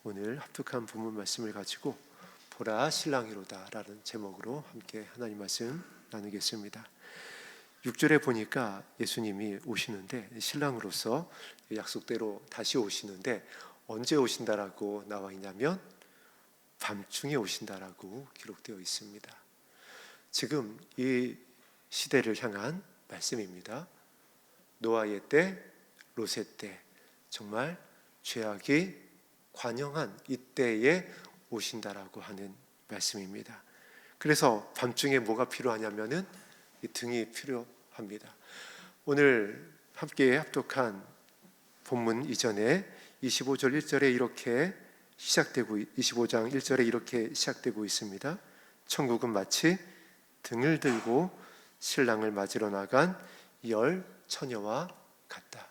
오늘 합독한 본문 말씀을 가지고 보라 신랑이로다 라는 제목으로 함께 하나님 말씀 나누겠습니다. 6절에 보니까 예수님이 오시는데 신랑으로서 약속대로 다시 오시는데 언제 오신다라고 나와 있냐면 밤중에 오신다라고 기록되어 있습니다. 지금 이 시대를 향한 말씀입니다. 노아의 때, 롯의 때, 정말 죄악이 관영한 이때에 오신다라고 하는 말씀입니다. 그래서 밤중에 뭐가 필요하냐면은 이 등이 필요합니다. 오늘 함께 합독한 본문 이전에 25절 1절에 이렇게 시작되고 25장 1절에 이렇게 시작되고 있습니다. 천국은 마치 등을 들고 신랑을 맞으러 나간 열 처녀와 같다.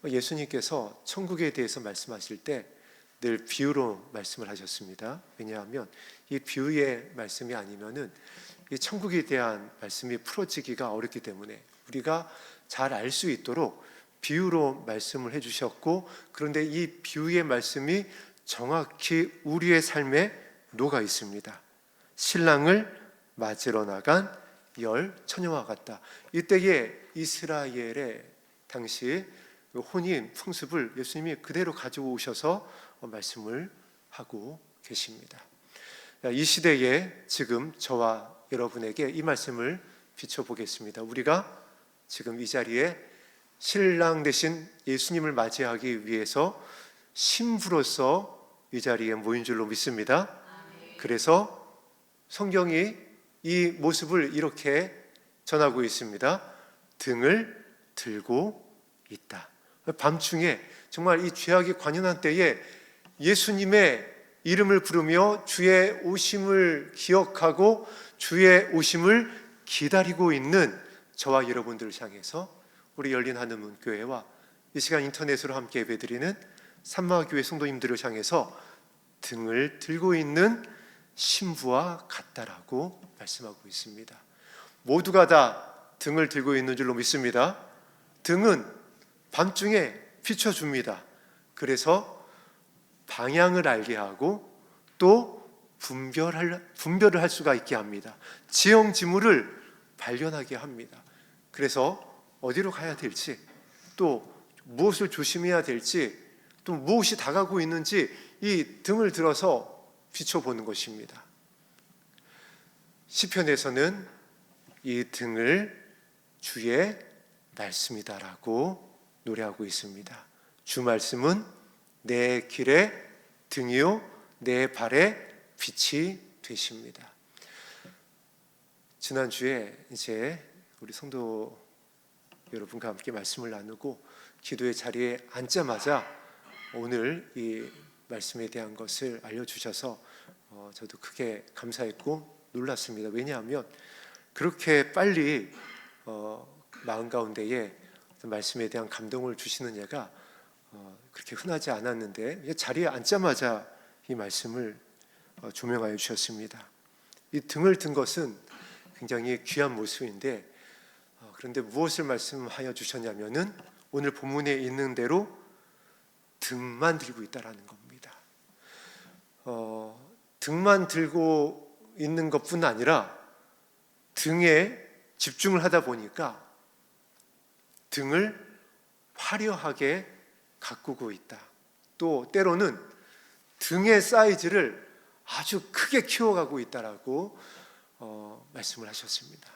예수님께서 천국에 대해서 말씀하실 때 늘 비유로 말씀을 하셨습니다. 왜냐하면 이 비유의 말씀이 아니면은 이 천국에 대한 말씀이 풀어지기가 어렵기 때문에 우리가 잘 알 수 있도록 비유로 말씀을 해주셨고, 그런데 이 비유의 말씀이 정확히 우리의 삶에 녹아 있습니다. 신랑을 맞으러 나간 열 처녀와 같다. 이때에 이스라엘의 당시 혼인 풍습을 예수님이 그대로 가지고 오셔서 말씀을 하고 계십니다. 이 시대에 지금 저와 여러분에게 이 말씀을 비춰보겠습니다. 우리가 지금 이 자리에 신랑 되신 예수님을 맞이하기 위해서 신부로서 이 자리에 모인 줄로 믿습니다. 그래서 성경이 이 모습을 이렇게 전하고 있습니다. 등을 들고 있다. 밤중에 정말 이 죄악이 관연한 때에 예수님의 이름을 부르며 주의 오심을 기억하고 주의 오심을 기다리고 있는 저와 여러분들을 향해서 우리 열린 하늘문교회와 이 시간 인터넷으로 함께 예배드리는 산마교회 성도님들을 향해서 등을 들고 있는 신부와 같다라고 말씀하고 있습니다. 모두가 다 등을 들고 있는 줄로 믿습니다. 등은 밤중에 비춰줍니다. 그래서 방향을 알게 하고 또 분별을 할 수가 있게 합니다. 지형지물을 발견하게 합니다. 그래서 어디로 가야 될지, 또 무엇을 조심해야 될지, 또 무엇이 다가오고 있는지 이 등을 들어서 비춰보는 것입니다. 시편에서는 이 등을 주의 말씀이다라고 노래하고 있습니다. 주 말씀은 내 길의 등이요 내 발의 빛이 되십니다. 지난주에 이제 우리 성도 여러분과 함께 말씀을 나누고 기도의 자리에 앉자마자 오늘 이 말씀에 대한 것을 알려주셔서 저도 크게 감사했고 놀랐습니다. 왜냐하면 그렇게 빨리 마음 가운데에 말씀에 대한 감동을 주시는 예가 그렇게 흔하지 않았는데 자리에 앉자마자 이 말씀을 조명하여 주셨습니다. 이 등을 든 것은 굉장히 귀한 모습인데 그런데 무엇을 말씀하여 주셨냐면은 오늘 본문에 있는 대로 등만 들고 있다라는 겁니다. 등만 들고 있는 것뿐 아니라 등에 집중을 하다 보니까 등을 화려하게 가꾸고 있다. 또 때로는 등의 사이즈를 아주 크게 키워가고 있다라고 말씀을 하셨습니다.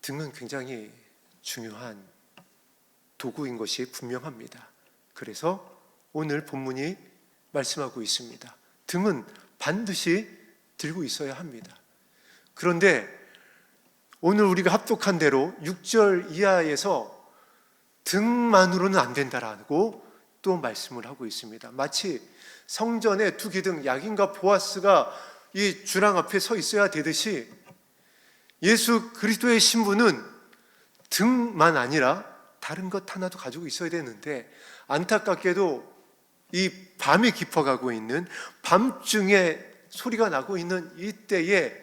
등은 굉장히 중요한 도구인 것이 분명합니다. 그래서 오늘 본문이 말씀하고 있습니다. 등은 반드시 들고 있어야 합니다. 그런데 오늘 우리가 합독한 대로 6절 이하에서 등만으로는 안 된다라고 또 말씀을 하고 있습니다. 마치 성전에 두 기둥 야긴과 보아스가 이 주랑 앞에 서 있어야 되듯이 예수 그리스도의 신부는 등만 아니라 다른 것 하나도 가지고 있어야 되는데 안타깝게도 이 밤이 깊어가고 있는 밤중에 소리가 나고 있는 이때에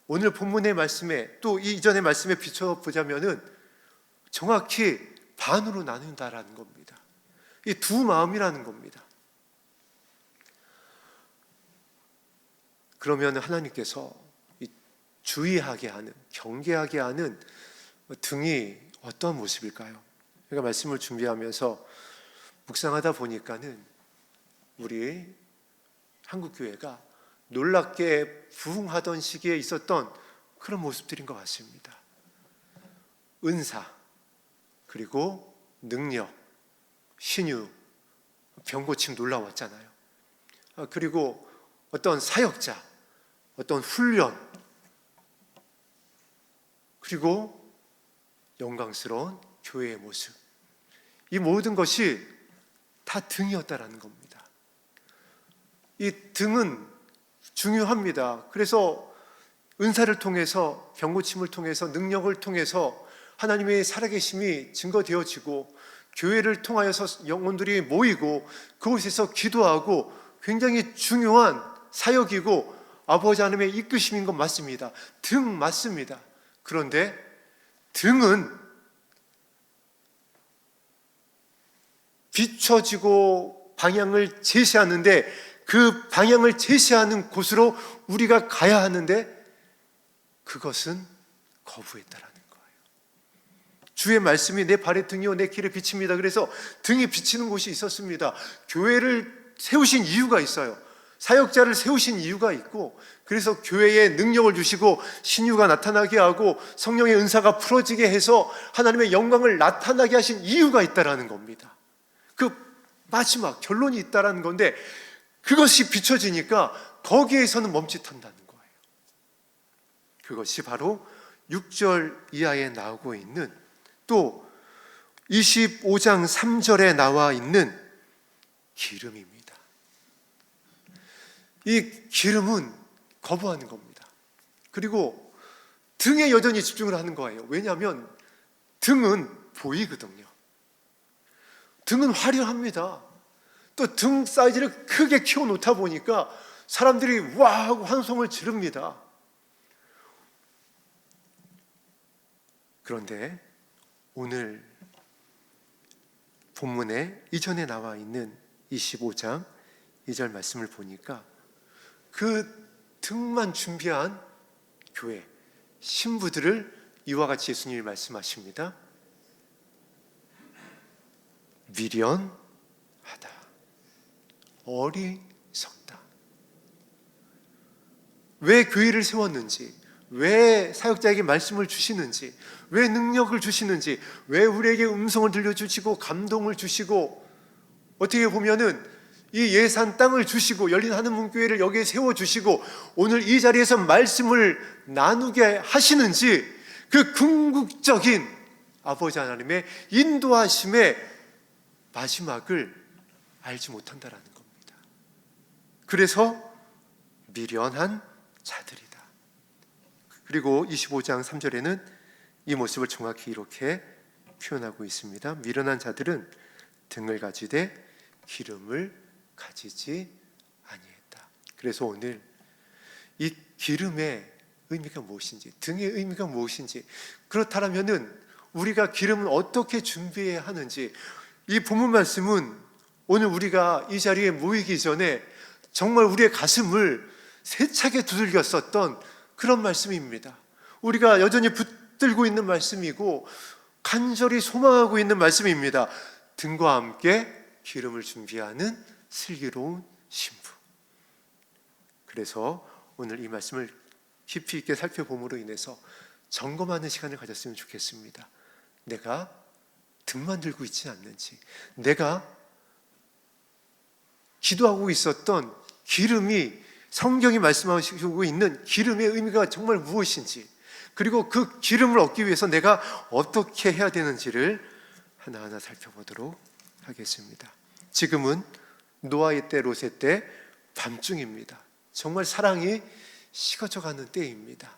오늘 본문의 말씀에 또 이전의 말씀에 비춰보자면은 정확히 반으로 나눈다라는 겁니다. 이 두 마음이라는 겁니다. 그러면 하나님께서 이 주의하게 하는, 경계하게 하는 등이 어떤 모습일까요? 제가 말씀을 준비하면서 묵상하다 보니까는 우리 한국교회가 놀랍게 부흥하던 시기에 있었던 그런 모습들인 것 같습니다. 은사, 그리고 능력, 신유, 병고침 놀라웠잖아요. 그리고 어떤 사역자, 어떤 훈련, 그리고 영광스러운 교회의 모습, 이 모든 것이 다 등이었다라는 겁니다. 이 등은 중요합니다. 그래서 은사를 통해서, 병고침을 통해서, 능력을 통해서 하나님의 살아계심이 증거되어지고 교회를 통하여서 영혼들이 모이고 그곳에서 기도하고 굉장히 중요한 사역이고 아버지 하나님의 이끄심인 것 맞습니다. 등 맞습니다. 그런데 등은 비춰지고 방향을 제시하는데 그 방향을 제시하는 곳으로 우리가 가야 하는데 그것은 거부했다라는 거예요. 주의 말씀이 내 발의 등이요 내 길에 비칩니다. 그래서 등이 비치는 곳이 있었습니다. 교회를 세우신 이유가 있어요. 사역자를 세우신 이유가 있고, 그래서 교회에 능력을 주시고 신유가 나타나게 하고 성령의 은사가 풀어지게 해서 하나님의 영광을 나타나게 하신 이유가 있다라는 겁니다. 그 마지막 결론이 있다라는 건데 그것이 비춰지니까 거기에서는 멈칫한다는 거예요. 그것이 바로 6절 이하에 나오고 있는, 또 25장 3절에 나와 있는 기름입니다. 이 기름은 거부하는 겁니다. 그리고 등에 여전히 집중을 하는 거예요. 왜냐하면 등은 보이거든요. 등은 화려합니다. 또 등 사이즈를 크게 키워놓다 보니까 사람들이 와 하고 환송을 지릅니다. 그런데 오늘 본문에 이전에 나와 있는 25장 2절 말씀을 보니까 그 등만 준비한 교회 신부들을 이와 같이 예수님이 말씀하십니다. 미련하다, 어리석다. 왜 교회를 세웠는지, 왜 사역자에게 말씀을 주시는지, 왜 능력을 주시는지, 왜 우리에게 음성을 들려주시고 감동을 주시고, 어떻게 보면은 이 예산 땅을 주시고 열린 하늘문교회를 여기에 세워주시고 오늘 이 자리에서 말씀을 나누게 하시는지, 그 궁극적인 아버지 하나님의 인도하심의 마지막을 알지 못한다라는 겁니다. 그래서 미련한 자들이다. 그리고 25장 3절에는 이 모습을 정확히 이렇게 표현하고 있습니다. 미련한 자들은 등을 가지되 기름을 가지지 아니했다. 그래서 오늘 이 기름의 의미가 무엇인지, 등의 의미가 무엇인지, 그렇다면은 우리가 기름을 어떻게 준비해야 하는지, 이 본문 말씀은 오늘 우리가 이 자리에 모이기 전에 정말 우리의 가슴을 세차게 두들겼었던 그런 말씀입니다. 우리가 여전히 붙들고 있는 말씀이고 간절히 소망하고 있는 말씀입니다. 등과 함께 기름을 준비하는 슬기로운 신부. 그래서 오늘 이 말씀을 깊이 있게 살펴봄으로 인해서 점검하는 시간을 가졌으면 좋겠습니다. 내가 등만 들고 있지 않는지, 내가 기도하고 있었던 기름이, 성경이 말씀하시고 있는 기름의 의미가 정말 무엇인지, 그리고 그 기름을 얻기 위해서 내가 어떻게 해야 되는지를 하나하나 살펴보도록 하겠습니다. 지금은 노아의 때, 롯의 때 밤중입니다. 정말 사랑이 식어져가는 때입니다.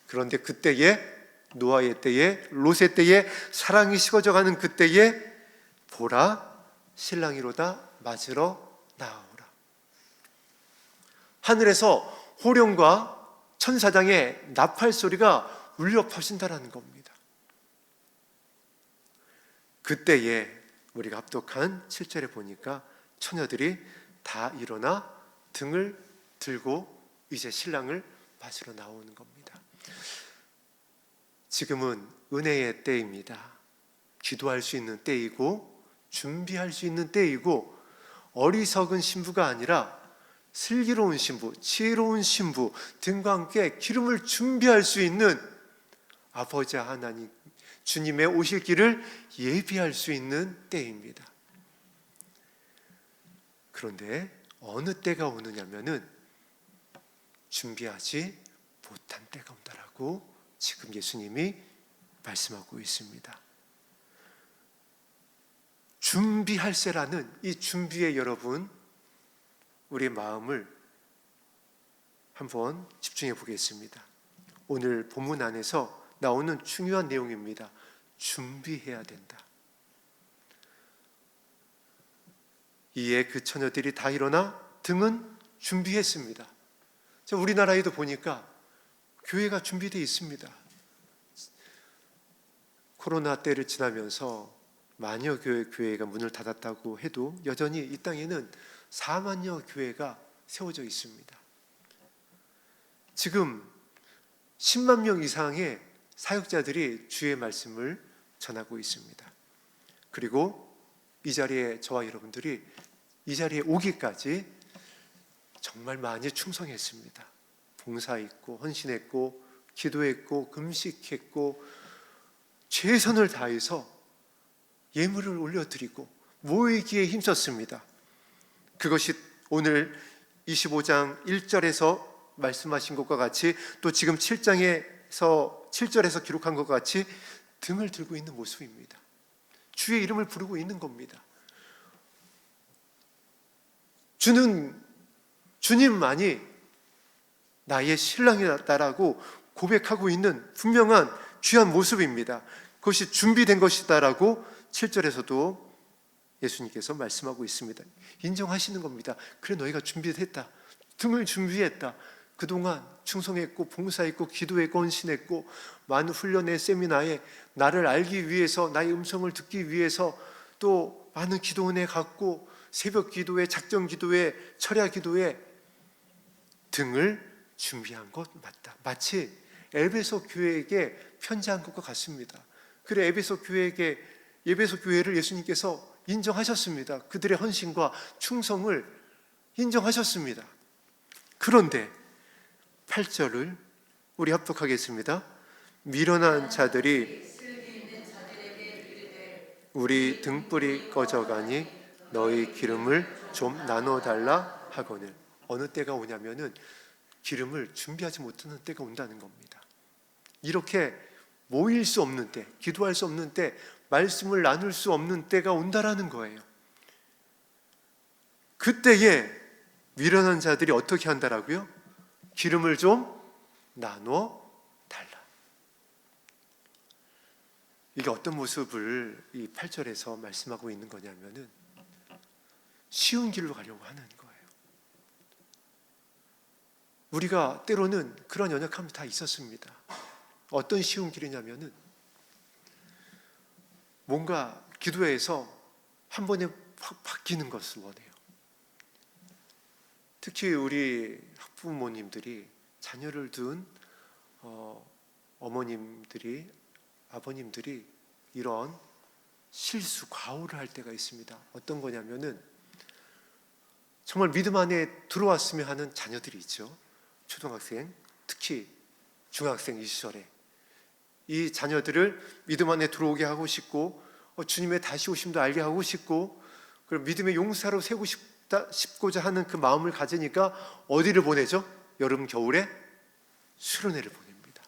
그런데 그때에, 노아의 때에, 롯의 때에 사랑이 식어져가는 그때에 보라, 신랑이로다 맞으러 나오라. 하늘에서 호령과 천사장의 나팔 소리가 울려 퍼진다라는 겁니다. 그때에 우리가 합독한 7절에 보니까 처녀들이 다 일어나 등을 들고 이제 신랑을 맞으러 나오는 겁니다. 지금은 은혜의 때입니다. 기도할 수 있는 때이고 준비할 수 있는 때이고, 어리석은 신부가 아니라 슬기로운 신부, 지혜로운 신부 등과 함께 기름을 준비할 수 있는 아버지 하나님, 주님의 오실 길을 예비할 수 있는 때입니다. 그런데 어느 때가 오느냐면은 준비하지 못한 때가 온다라고 지금 예수님이 말씀하고 있습니다. 준비할세라는 이 준비에 여러분, 우리의 마음을 한번 집중해 보겠습니다. 오늘 본문 안에서 나오는 중요한 내용입니다. 준비해야 된다. 이에 그 처녀들이 다 일어나 등은 준비했습니다. 우리나라에도 보니까 교회가 준비되어 있습니다. 코로나 때를 지나면서 만여 교회가 문을 닫았다고 해도 여전히 이 땅에는 4만여 교회가 세워져 있습니다. 지금 10만 명 이상의 사역자들이 주의 말씀을 전하고 있습니다. 그리고 이 자리에 저와 여러분들이 이 자리에 오기까지 정말 많이 충성했습니다. 봉사했고 헌신했고 기도했고 금식했고 최선을 다해서 예물을 올려드리고 모이기에 힘썼습니다. 그것이 오늘 25장 1절에서 말씀하신 것과 같이, 또 지금 7절에서 기록한 것과 같이 등을 들고 있는 모습입니다. 주의 이름을 부르고 있는 겁니다. 주님만이 나의 신랑이다라고 고백하고 있는 분명한 귀한 모습입니다. 그것이 준비된 것이다라고 7절에서도 예수님께서 말씀하고 있습니다. 인정하시는 겁니다. 그래, 너희가 준비했다. 등을 준비했다. 그동안 충성했고 봉사했고 기도했고 헌신했고 많은 훈련의 세미나에 나를 알기 위해서, 나의 음성을 듣기 위해서 또 많은 기도원에 갔고 새벽 기도회, 작정 기도회, 철야 기도회 등을 준비한 것 맞다. 마치 에베소 교회에게 편지한 것과 같습니다. 그래, 에베소 교회를 예수님께서 인정하셨습니다. 그들의 헌신과 충성을 인정하셨습니다. 그런데 8절을 우리 합독하겠습니다. 미련한 자들이 우리 등불이 꺼져가니 너희 기름을 좀 나눠달라 하거늘. 어느 때가 오냐면은 기름을 준비하지 못하는 때가 온다는 겁니다. 이렇게 모일 수 없는 때, 기도할 수 없는 때, 말씀을 나눌 수 없는 때가 온다라는 거예요. 그때에 미련한 자들이 어떻게 한다라고요? 기름을 좀 나눠 달라. 이게 어떤 모습을 이 8절에서 말씀하고 있는 거냐면은 쉬운 길로 가려고 하는 거예요. 우리가 때로는 그런 연약함이 다 있었습니다. 어떤 쉬운 길이냐면은 뭔가 기도해서 한 번에 확 바뀌는 것을 원해요. 특히 우리 학부모님들이 자녀를 둔 어머님들이, 아버님들이 이런 실수, 과오를 할 때가 있습니다. 어떤 거냐면은 정말 믿음 안에 들어왔으면 하는 자녀들이 있죠. 초등학생, 특히 중학생 이 시절에 이 자녀들을 믿음 안에 들어오게 하고 싶고 주님의 다시 오심도 알게 하고 싶고, 그리고 믿음의 용사로 세우고 싶고자 하는 그 마음을 가지니까 어디를 보내죠? 여름, 겨울에 수련회를 보냅니다.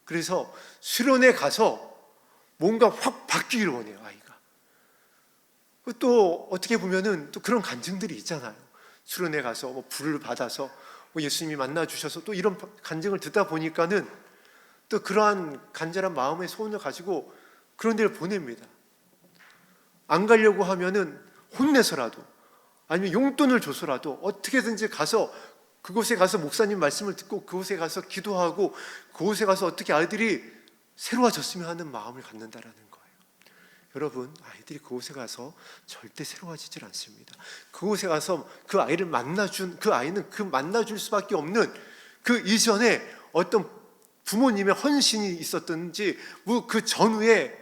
그래서 수련회 가서 뭔가 확 바뀌기를 원해요, 아이가. 또 어떻게 보면은 또 그런 간증들이 있잖아요. 수련회 가서 불을 받아서 예수님이 만나 주셔서 또 이런 간증을 듣다 보니까는 또 그러한 간절한 마음의 소원을 가지고 그런 데를 보냅니다. 안 가려고 하면은 혼내서라도, 아니면 용돈을 줘서라도 어떻게든지 가서 그곳에 가서 목사님 말씀을 듣고 그곳에 가서 기도하고 그곳에 가서 어떻게 아이들이 새로워졌으면 하는 마음을 갖는다라는 거예요. 여러분, 아이들이 그곳에 가서 절대 새로워지질 않습니다. 그곳에 가서 그 아이를 만나준 그 아이는 그 만나줄 수밖에 없는 그 이전에 어떤 부모님의 헌신이 있었든지 그 전후에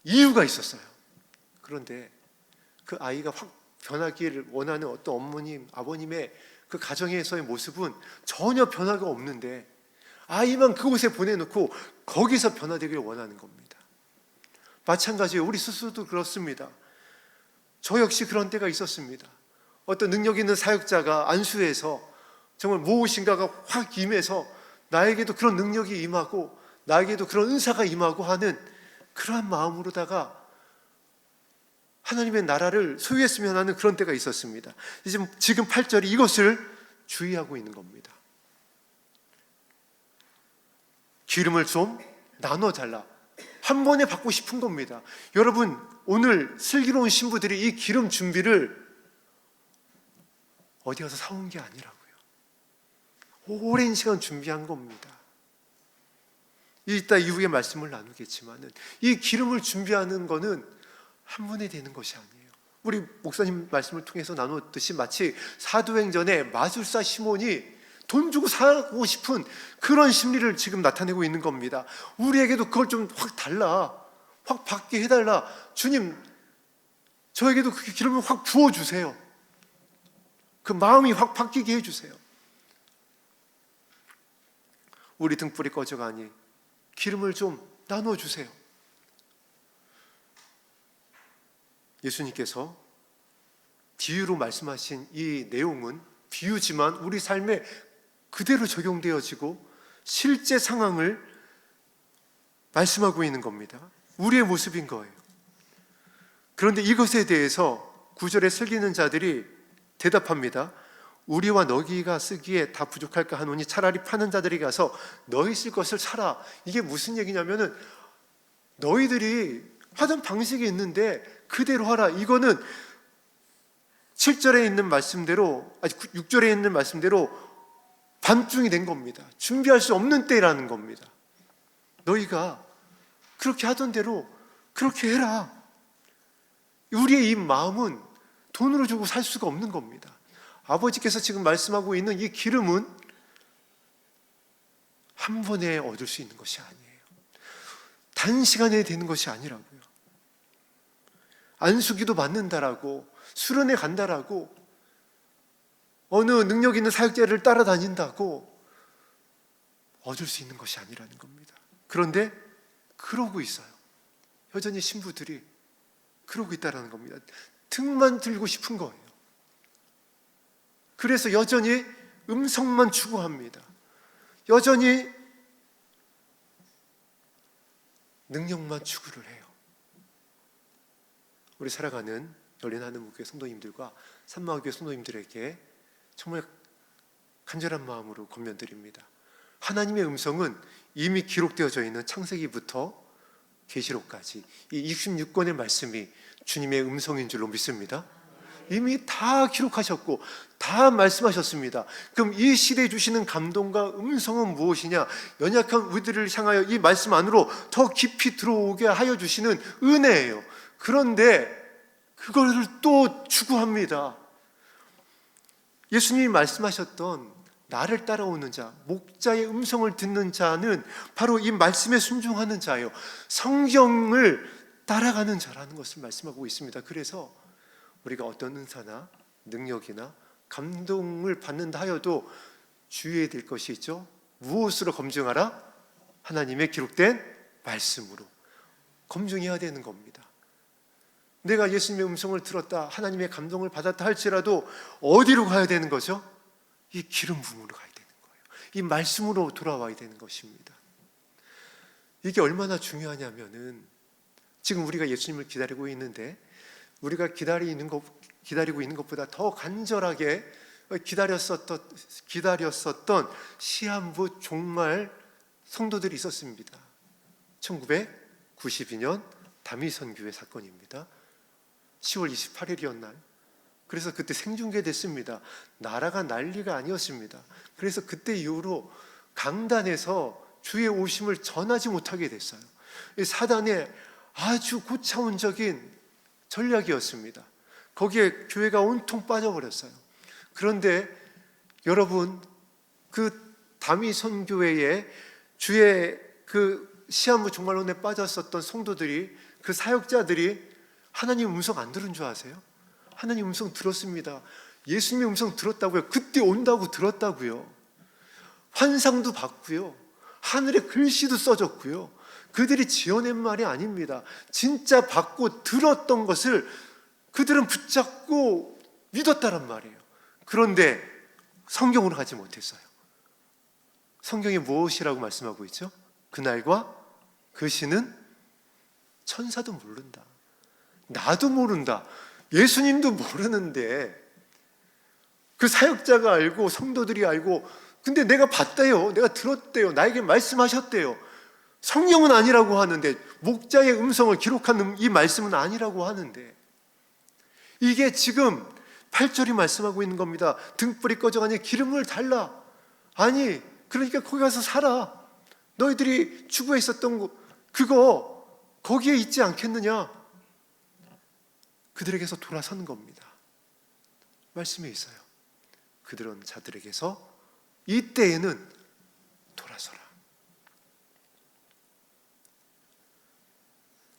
이유가 있었어요. 그런데 그 아이가 확 변하기를 원하는 어떤 어머님, 아버님의 그 가정에서의 모습은 전혀 변화가 없는데 아이만 그곳에 보내놓고 거기서 변화되기를 원하는 겁니다. 마찬가지예요. 우리 스스로도 그렇습니다. 저 역시 그런 때가 있었습니다. 어떤 능력 있는 사역자가 안수해서 정말 무엇인가가 확 임해서 나에게도 그런 능력이 임하고 나에게도 그런 은사가 임하고 하는 그러한 마음으로다가 하나님의 나라를 소유했으면 하는 그런 때가 있었습니다. 지금 8절이 이것을 주의하고 있는 겁니다. 기름을 좀 나눠달라. 한 번에 받고 싶은 겁니다. 여러분, 오늘 슬기로운 신부들이 이 기름 준비를 어디 가서 사온 게 아니라고요. 오랜 시간 준비한 겁니다. 이따 이후에 말씀을 나누겠지만 이 기름을 준비하는 거는 한 번에 되는 것이 아니에요. 우리 목사님 말씀을 통해서 나누었듯이 마치 사도행전에 마술사 시몬이 돈 주고 사고 싶은 그런 심리를 지금 나타내고 있는 겁니다. 우리에게도 그걸 좀 확 달라, 확 받게 해달라. 주님, 저에게도 그 기름을 확 부어주세요. 그 마음이 확 바뀌게 해주세요. 우리 등불이 꺼져가니 기름을 좀 나눠주세요. 예수님께서 비유로 말씀하신 이 내용은 비유지만 우리 삶에 그대로 적용되어지고 실제 상황을 말씀하고 있는 겁니다. 우리의 모습인 거예요. 그런데 이것에 대해서 9절에 슬기는 자들이 대답합니다. 우리와 너희가 쓰기에 다 부족할까 하노니 차라리 파는 자들이 가서 너희 쓸 것을 사라. 이게 무슨 얘기냐면은 너희들이 하던 방식이 있는데 그대로 하라. 이거는 7절에 있는 말씀대로, 6절에 있는 말씀대로 반중이 된 겁니다. 준비할 수 없는 때라는 겁니다. 너희가 그렇게 하던 대로 그렇게 해라. 우리의 이 마음은 돈으로 주고 살 수가 없는 겁니다. 아버지께서 지금 말씀하고 있는 이 기름은 한 번에 얻을 수 있는 것이 아니에요. 단시간에 되는 것이 아니라고요. 안수기도 받는다라고, 수련회 간다라고, 어느 능력 있는 사역자를 따라다닌다고 얻을 수 있는 것이 아니라는 겁니다. 그런데 그러고 있어요. 여전히 신부들이 그러고 있다는 겁니다. 등만 들고 싶은 거예요. 그래서 여전히 음성만 추구합니다. 여전히 능력만 추구를 해요. 우리 살아가는 열린하늘목교회 성도님들과 산마교회 성도님들에게 정말 간절한 마음으로 권면드립니다. 하나님의 음성은 이미 기록되어져 있는 창세기부터 계시록까지 이 66권의 말씀이 주님의 음성인 줄로 믿습니다. 이미 다 기록하셨고 다 말씀하셨습니다. 그럼 이 시대에 주시는 감동과 음성은 무엇이냐? 연약한 우리들을 향하여 이 말씀 안으로 더 깊이 들어오게 하여 주시는 은혜예요. 그런데 그걸 또 추구합니다. 예수님이 말씀하셨던 나를 따라오는 자, 목자의 음성을 듣는 자는 바로 이 말씀에 순종하는 자예요. 성경을 따라가는 자라는 것을 말씀하고 있습니다. 그래서 우리가 어떤 은사나 능력이나 감동을 받는다 하여도 주의해야 될 것이 있죠. 무엇으로 검증하라? 하나님의 기록된 말씀으로 검증해야 되는 겁니다. 내가 예수님의 음성을 들었다, 하나님의 감동을 받았다 할지라도 어디로 가야 되는 거죠? 이 기름 부음으로 가야 되는 거예요. 이 말씀으로 돌아와야 되는 것입니다. 이게 얼마나 중요하냐면은 지금 우리가 예수님을 기다리고 있는데 우리가 기다리고 있는 것보다 더 간절하게 기다렸었던 시한부 종말 성도들이 있었습니다. 1992년 다미선교회 사건입니다. 10월 28일이었날. 그래서 그때 생중계됐습니다. 나라가 난리가 아니었습니다. 그래서 그때 이후로 강단에서 주의 오심을 전하지 못하게 됐어요. 사단의 아주 고차원적인 전략이었습니다. 거기에 교회가 온통 빠져버렸어요. 그런데 여러분, 그 다미 선교회에 주의 그 시한부 종말론에 빠졌었던 성도들이, 그 사역자들이 하나님 음성 안 들은 줄 아세요? 하나님 음성 들었습니다. 예수님의 음성 들었다고요. 그때 온다고 들었다고요. 환상도 봤고요. 하늘에 글씨도 써졌고요. 그들이 지어낸 말이 아닙니다. 진짜 받고 들었던 것을 그들은 붙잡고 믿었다란 말이에요. 그런데 성경으로 가지 못했어요. 성경이 무엇이라고 말씀하고 있죠? 그날과 그 시는 천사도 모른다. 나도 모른다. 예수님도 모르는데 그 사역자가 알고 성도들이 알고, 근데 내가 봤대요. 내가 들었대요. 나에게 말씀하셨대요. 성경은 아니라고 하는데, 목자의 음성을 기록한 이 말씀은 아니라고 하는데, 이게 지금 8절이 말씀하고 있는 겁니다. 등불이 꺼져가니 기름을 달라. 아니, 그러니까 거기 가서 살아. 너희들이 추구해 있었던 그거 거기에 있지 않겠느냐. 그들에게서 돌아서는 겁니다. 말씀에 있어요. 그들은 자들에게서 이때에는 돌아서라.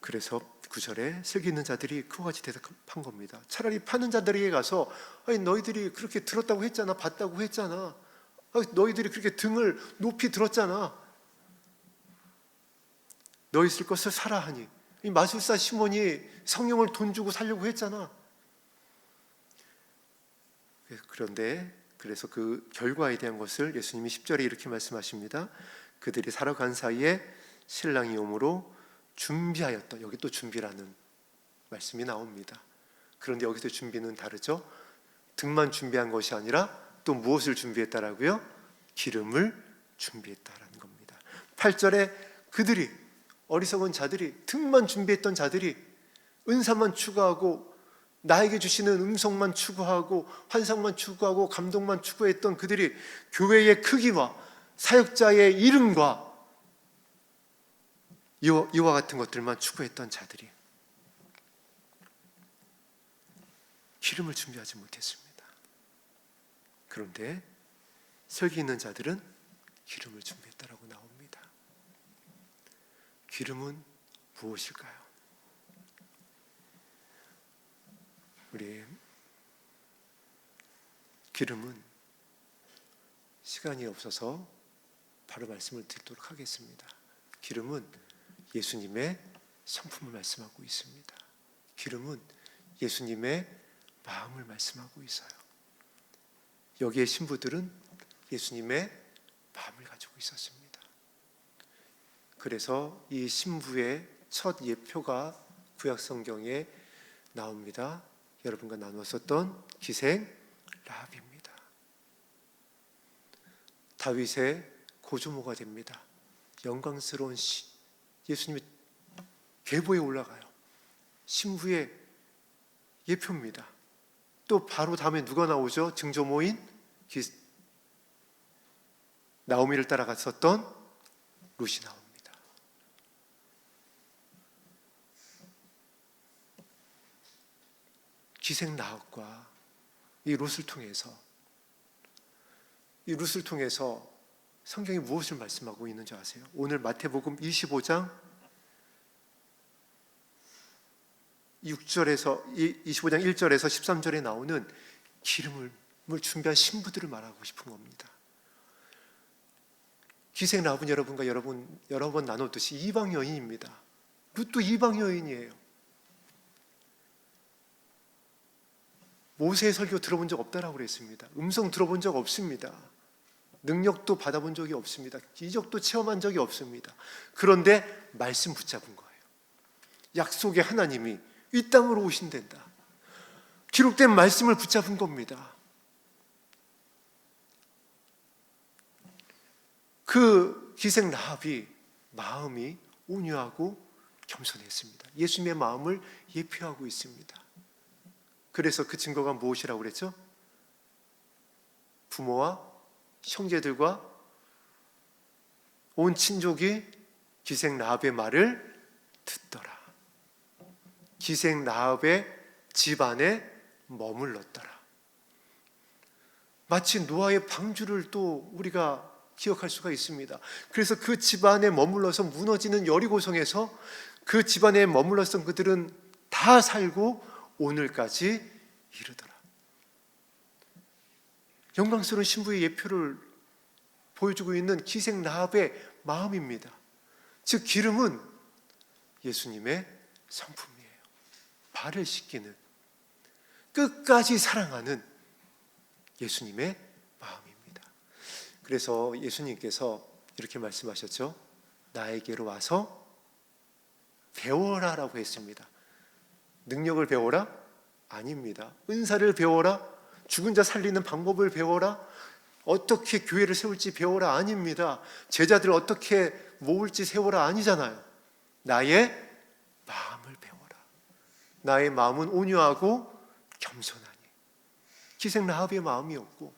그래서 9절에 슬기 있는 자들이 그와 같이 대답한 겁니다. 차라리 파는 자들에게 가서, 아니, 너희들이 그렇게 들었다고 했잖아, 봤다고 했잖아, 너희들이 그렇게 등을 높이 들었잖아, 너희 쓸 것을 사라 하니, 이 마술사 시몬이 성령을 돈 주고 살려고 했잖아. 그래서 그 결과에 대한 것을 예수님이 10절에 이렇게 말씀하십니다. 그들이 살아간 사이에 신랑이 오므로 준비하였다. 여기 또 준비라는 말씀이 나옵니다. 그런데 여기서 준비는 다르죠. 등만 준비한 것이 아니라 또 무엇을 준비했다라고요? 기름을 준비했다라는 겁니다. 8절에 그들이, 어리석은 자들이, 등만 준비했던 자들이, 은사만 추구하고 나에게 주시는 음성만 추구하고 환상만 추구하고 감동만 추구했던 그들이 교회의 크기와 사역자의 이름과 이와 같은 것들만 추구했던 자들이 기름을 준비하지 못했습니다. 그런데 설기 있는 자들은 기름을 준비했다라고 나옵니다. 기름은 무엇일까요? 우리 기름은 시간이 없어서 바로 말씀을 드리도록 하겠습니다. 기름은 예수님의 성품을 말씀하고 있습니다. 기름은 예수님의 마음을 말씀하고 있어요. 여기에 신부들은 예수님의 마음을 가지고 있었습니다. 그래서 이 신부의 첫 예표가 구약 성경에 나옵니다. 여러분과 나누었었던 기생 라합입니다. 다윗의 고조모가 됩니다. 영광스러운 예수님의 계보에 올라가요. 신부의 예표입니다. 또 바로 다음에 누가 나오죠? 증조모인 나오미를 따라갔었던 룻이 나옵니다. 기생 라합과 이 룻을 통해서 성경이 무엇을 말씀하고 있는지 아세요? 오늘 마태복음 25장 1절에서 13절에 나오는 기름을 준비한 신부들을 말하고 싶은 겁니다. 기생 라합은 여러분과 여러 번 나눴듯이 이방 여인입니다. 룻도 이방 여인이에요. 모세의 설교 들어본 적 없다라고 그랬습니다. 음성 들어본 적 없습니다. 능력도 받아본 적이 없습니다. 기적도 체험한 적이 없습니다. 그런데 말씀 붙잡은 거예요. 약속의 하나님이 이 땅으로 오신단다. 기록된 말씀을 붙잡은 겁니다. 그 기생 라합이 마음이 온유하고 겸손했습니다. 예수님의 마음을 예표하고 있습니다. 그래서 그 증거가 무엇이라고 그랬죠? 부모와 형제들과 온 친족이 기생 라합의 말을 듣더라. 기생 라합의 집안에 머물렀더라. 마치 노아의 방주를 또 우리가 기억할 수가 있습니다. 그래서 그 집안에 머물러서 무너지는 여리고성에서 그 집안에 머물렀던 그들은 다 살고 오늘까지 이르더라. 영광스러운 신부의 예표를 보여주고 있는 기생 라합의 마음입니다. 즉 기름은 예수님의 성품이에요. 발을 씻기는, 끝까지 사랑하는 예수님의 마음입니다. 그래서 예수님께서 이렇게 말씀하셨죠. 나에게로 와서 배워라 라고 했습니다. 능력을 배워라? 아닙니다. 은사를 배워라? 죽은 자 살리는 방법을 배워라? 어떻게 교회를 세울지 배워라? 아닙니다. 제자들을 어떻게 모을지 세워라? 아니잖아요. 나의 마음을 배워라. 나의 마음은 온유하고 겸손하니. 기생 라합의 마음이었고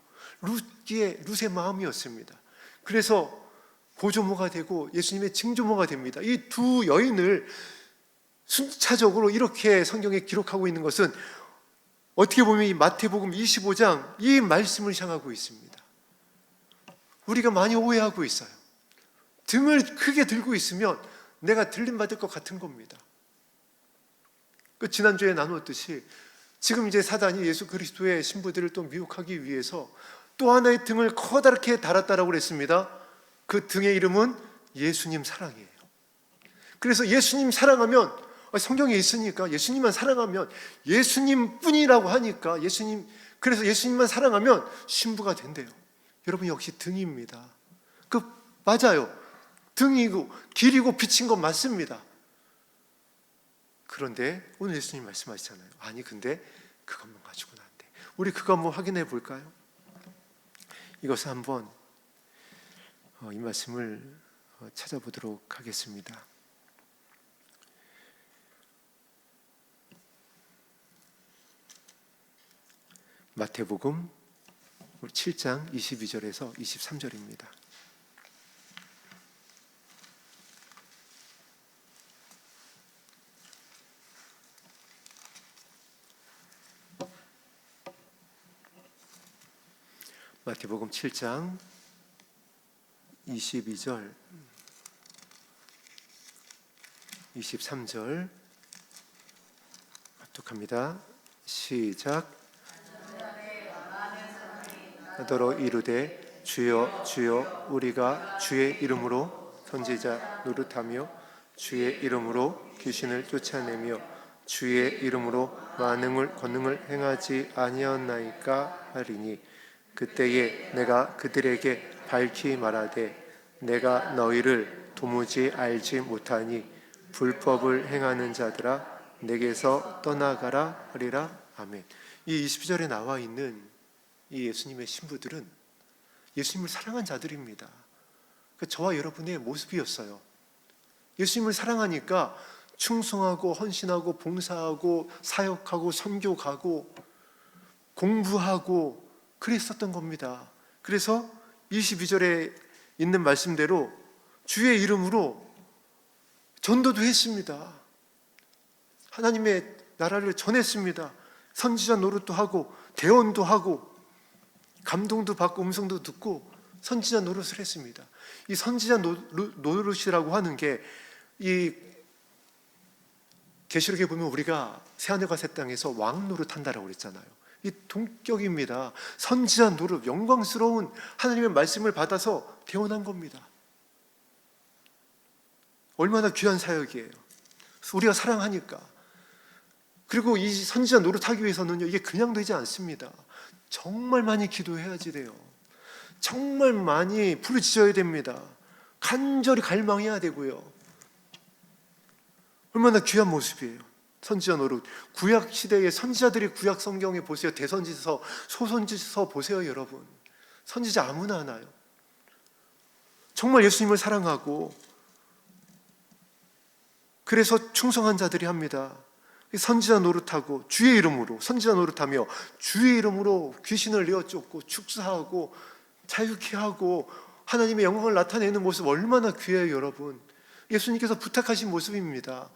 룻의 마음이었습니다. 그래서 보조모가 되고 예수님의 증조모가 됩니다. 이 두 여인을 순차적으로 이렇게 성경에 기록하고 있는 것은 어떻게 보면 이 마태복음 25장 이 말씀을 향하고 있습니다. 우리가 많이 오해하고 있어요. 등을 크게 들고 있으면 내가 들림받을 것 같은 겁니다. 지난주에 나누었듯이 지금 이제 사단이 예수 그리스도의 신부들을 또 미혹하기 위해서 또 하나의 등을 커다랗게 달았다라고 그랬습니다. 그 등의 이름은 예수님 사랑이에요. 그래서 예수님 사랑하면, 성경에 있으니까 예수님만 사랑하면, 예수님 뿐이라고 하니까 그래서 예수님만 사랑하면 신부가 된대요. 여러분, 역시 등입니다. 맞아요. 등이고 길이고 비친 건 맞습니다. 그런데 오늘 예수님 말씀하시잖아요. 아니 근데 그것만 가지고는 안 돼. 우리 그거 한번 확인해 볼까요? 이것을 한번 이 말씀을 찾아보도록 하겠습니다. 마태복음 7장 22절에서 23절입니다. 마태복음 7장 22절 23절 합독합니다. 시작. 하더러 이르되 주여 주여 우리가 주의 이름으로 선지자 노릇하며 주의 이름으로 귀신을 쫓아내며 주의 이름으로 많은 권능을 행하지 아니었나이까 하리니 그때에 내가 그들에게 밝히 말하되 내가 너희를 도무지 알지 못하니 불법을 행하는 자들아 내게서 떠나가라 하리라. 아멘. 이 22절에 나와 있는 이 예수님의 신부들은 예수님을 사랑한 자들입니다. 저와 여러분의 모습이었어요. 예수님을 사랑하니까 충성하고 헌신하고 봉사하고 사역하고 선교 가고 공부하고 그랬었던 겁니다. 그래서 22절에 있는 말씀대로 주의 이름으로 전도도 했습니다. 하나님의 나라를 전했습니다. 선지자 노릇도 하고 대언도 하고 감동도 받고 음성도 듣고 선지자 노릇을 했습니다. 이 선지자 노릇이라고 하는 게 이 계시록에 보면 우리가 새하늘과 새 땅에서 왕 노릇한다라고 그랬잖아요. 이 동격입니다. 선지자 노릇, 영광스러운 하나님의 말씀을 받아서 대언한 겁니다. 얼마나 귀한 사역이에요. 우리가 사랑하니까. 그리고 이 선지자 노릇하기 위해서는요, 이게 그냥 되지 않습니다. 정말 많이 기도해야지 돼요. 정말 많이 부르짖어야 됩니다. 간절히 갈망해야 되고요. 얼마나 귀한 모습이에요. 선지자 노릇. 구약 시대의 선지자들이 구약 성경에 보세요. 대선지서, 소선지서 보세요, 여러분. 선지자 아무나 하나요. 정말 예수님을 사랑하고 그래서 충성한 자들이 합니다. 선지자 노릇하고 주의 이름으로 선지자 노릇하며 주의 이름으로 귀신을 내어쫓고 축사하고 자유케 하고 하나님의 영광을 나타내는 모습 얼마나 귀해요, 여러분. 예수님께서 부탁하신 모습입니다.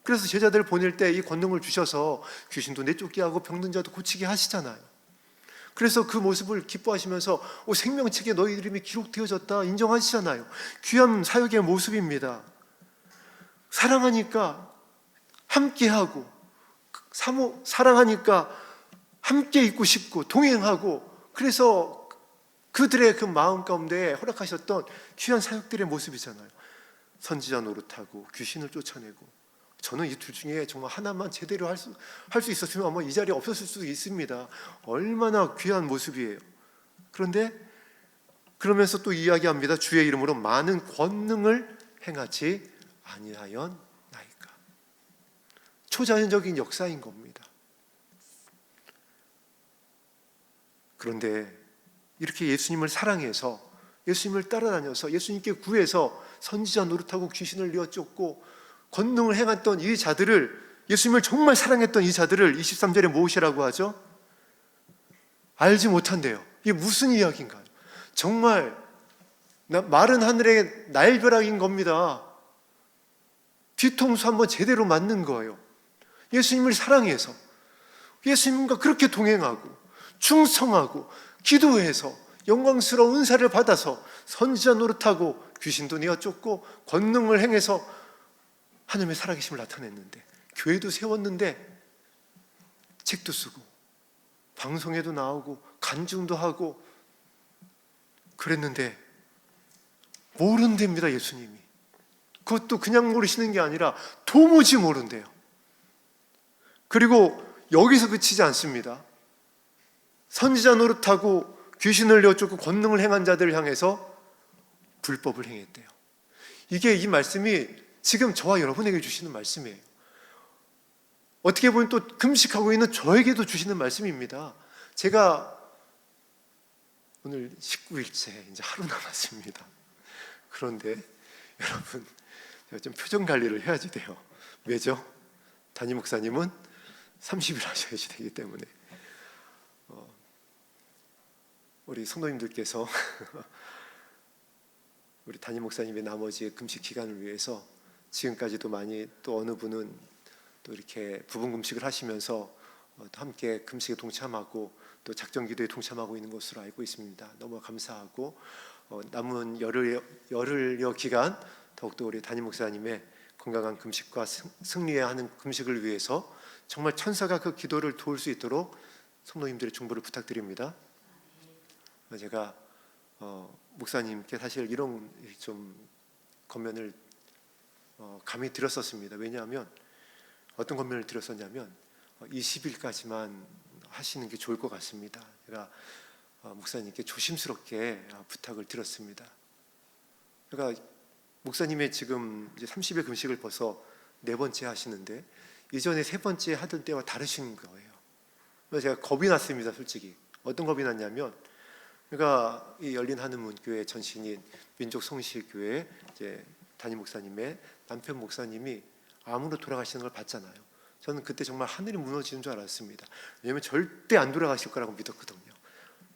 그래서 제자들 보낼 때 이 권능을 주셔서 귀신도 내쫓게 하고 병든 자도 고치게 하시잖아요. 그래서 그 모습을 기뻐하시면서 생명책에 너희 이름이 기록되어졌다 인정하시잖아요. 귀한 사역의 모습입니다. 사랑하니까 함께하고, 사랑하니까 함께 있고 싶고 동행하고, 그래서 그들의 그 마음 가운데 허락하셨던 귀한 사역들의 모습이잖아요. 선지자 노릇하고 귀신을 쫓아내고. 저는 이 둘 중에 정말 하나만 제대로 할 수 있었으면 아마 이 자리에 없었을 수도 있습니다. 얼마나 귀한 모습이에요. 그런데 그러면서 또 이야기합니다. 주의 이름으로 많은 권능을 행하지 아니하였나이까. 초자연적인 역사인 겁니다. 그런데 이렇게 예수님을 사랑해서, 예수님을 따라다녀서, 예수님께 구해서 선지자 노릇하고 귀신을 내어쫓고 권능을 행했던 이 자들을, 예수님을 정말 사랑했던 이 자들을 23절에 무엇이라고 하죠? 알지 못한대요. 이게 무슨 이야기인가요? 정말 마른 하늘의 날벼락인 겁니다. 뒤통수 한번 제대로 맞는 거예요. 예수님을 사랑해서, 예수님과 그렇게 동행하고 충성하고 기도해서 영광스러운 은사를 받아서 선지자 노릇하고 귀신도 내어쫓고 권능을 행해서 하나님의 살아계심을 나타냈는데, 교회도 세웠는데, 책도 쓰고 방송에도 나오고 간증도 하고 그랬는데 모른답니다. 예수님이. 그것도 그냥 모르시는 게 아니라 도무지 모른대요. 그리고 여기서 그치지 않습니다. 선지자 노릇하고 귀신을 내어쫓고 권능을 행한 자들을 향해서 불법을 행했대요. 이게, 이 말씀이 지금 저와 여러분에게 주시는 말씀이에요. 어떻게 보면 또 금식하고 있는 저에게도 주시는 말씀입니다. 제가 오늘 19일째 이제 하루 남았습니다. 그런데 여러분, 제가 좀 표정 관리를 해야지 돼요. 왜죠? 담임 목사님은 30일 하셔야지 되기 때문에. 우리 성도님들께서 우리 담임 목사님의 나머지 금식 기간을 위해서 지금까지도 많이, 또 어느 분은 또 이렇게 부분 금식을 하시면서 함께 금식에 동참하고 또 작정 기도에 동참하고 있는 것으로 알고 있습니다. 너무 감사하고, 남은 열흘여 기간 더욱더 우리 담임 목사님의 건강한 금식과 승리해야 하는 금식을 위해서 정말 천사가 그 기도를 도울 수 있도록 성도님들의 중보를 부탁드립니다. 제가 목사님께 사실 이런 좀 권면을 감히 드렸었습니다. 왜냐하면 어떤 권면을 드렸었냐면 20일까지만 하시는 게 좋을 것 같습니다. 제가 목사님께 조심스럽게 부탁을 드렸습니다. 그러니까 목사님의 지금 이제 30일 금식을 벌써 4번째 하시는데 이전에 3번째 하던 때와 다르신 거예요. 그래서 제가 겁이 났습니다. 솔직히 어떤 겁이 났냐면, 그러니까 이 열린 하늘문 교회 전신인 민족성실교회 이제 담임 목사님의 남편 목사님이 암으로 돌아가시는 걸 봤잖아요. 저는 그때 정말 하늘이 무너지는 줄 알았습니다. 왜냐하면 절대 안 돌아가실 거라고 믿었거든요.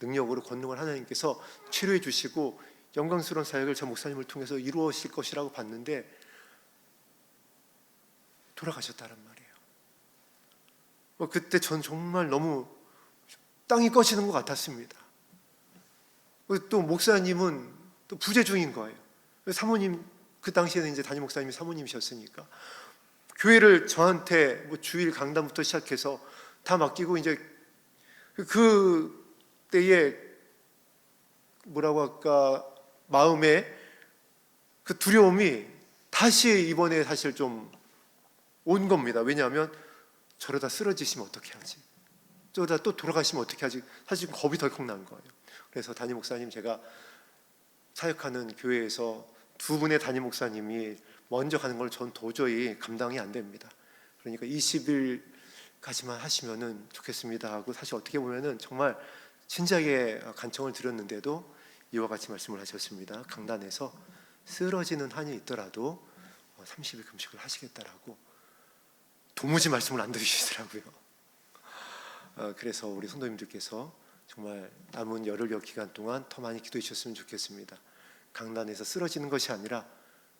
능력으로 권능을 하나님께서 치료해 주시고 영광스러운 사역을 저 목사님을 통해서 이루어질 것이라고 봤는데 돌아가셨다는 말이에요. 그때 전 정말 너무 땅이 꺼지는 것 같았습니다. 또 목사님은 또 부재 중인 거예요. 사모님, 그 당시에는 이제 담임 목사님이 사모님이셨으니까 교회를 저한테 뭐 주일 강단부터 시작해서 다 맡기고, 이제 그 때에 뭐라고 할까, 마음에 그 두려움이 다시 이번에 사실 좀 온 겁니다. 왜냐하면 저러다 쓰러지시면 어떻게 하지? 저러다 또 돌아가시면 어떻게 하지? 사실 겁이 덜컥 난 거예요. 그래서 담임 목사님, 제가 사역하는 교회에서 2분의 담임 목사님이 먼저 가는 걸 전 도저히 감당이 안 됩니다. 그러니까 20일까지만 하시면은 좋겠습니다 하고, 사실 어떻게 보면은 정말 진지하게 간청을 드렸는데도 이와 같이 말씀을 하셨습니다. 강단에서 쓰러지는 한이 있더라도 30일 금식을 하시겠다라고 도무지 말씀을 안 들으시더라고요. 그래서 우리 성도님들께서 정말 남은 열흘여 기간 동안 더 많이 기도해 주셨으면 좋겠습니다. 강단에서 쓰러지는 것이 아니라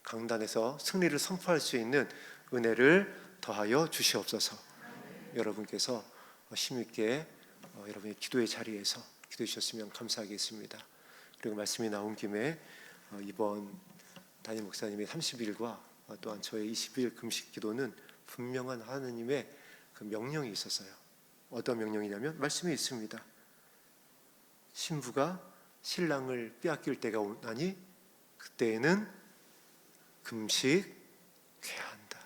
강단에서 승리를 선포할 수 있는 은혜를 더하여 주시옵소서. 여러분께서 힘있게 여러분의 기도의 자리에서 기도해 주셨으면 감사하겠습니다. 그리고 말씀이 나온 김에 이번 담임 목사님의 30일과 또한 저의 20일 금식 기도는 분명한 하나님의 그 명령이 있었어요. 어떤 명령이냐면 말씀에 있습니다. 신부가 신랑을 빼앗길 때가 오나니 그때에는 금식 쾌한다.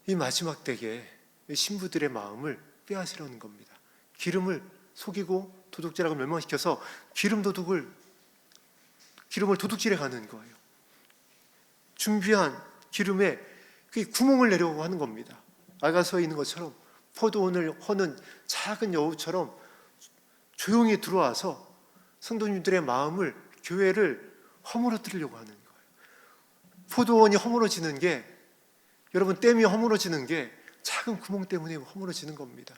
이 마지막 때에 신부들의 마음을 빼앗으려는 겁니다. 기름을 속이고 도둑질하고 멸망시켜서 기름을 도둑질해 가는 거예요. 준비한 기름에 구멍을 내려고 하는 겁니다. 아가서에 있는 것처럼 포도원을 허는 작은 여우처럼 조용히 들어와서 성도님들의 마음을, 교회를 허물어뜨리려고 하는 거예요. 포도원이 허물어지는 게, 여러분 댐이 허물어지는 게 작은 구멍 때문에 허물어지는 겁니다.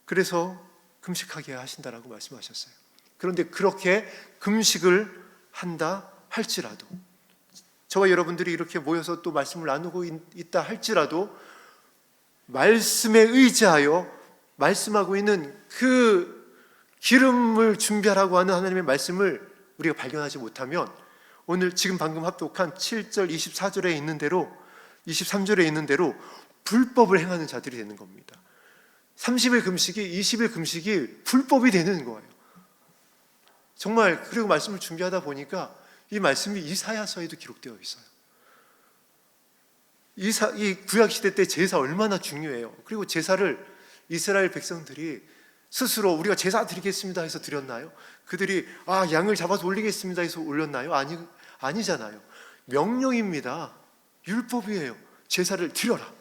그래서 금식하게 하신다라고 말씀하셨어요. 그런데 그렇게 금식을 한다 할지라도, 저와 여러분들이 이렇게 모여서 또 말씀을 나누고 있다 할지라도 말씀에 의지하여 말씀하고 있는 그 기름을 준비하라고 하는 하나님의 말씀을 우리가 발견하지 못하면 오늘 지금 방금 합독한 7절 24절에 있는 대로 23절에 있는 대로 불법을 행하는 자들이 되는 겁니다. 30일 금식이 20일 금식이 불법이 되는 거예요. 정말. 그리고 말씀을 준비하다 보니까 이 말씀이 이사야서에도 기록되어 있어요. 이 구약시대 때 제사 얼마나 중요해요. 그리고 제사를 이스라엘 백성들이 스스로 우리가 제사 드리겠습니다 해서 드렸나요? 그들이 양을 잡아서 올리겠습니다 해서 올렸나요? 아니잖아요. 명령입니다. 율법이에요. 제사를 드려라,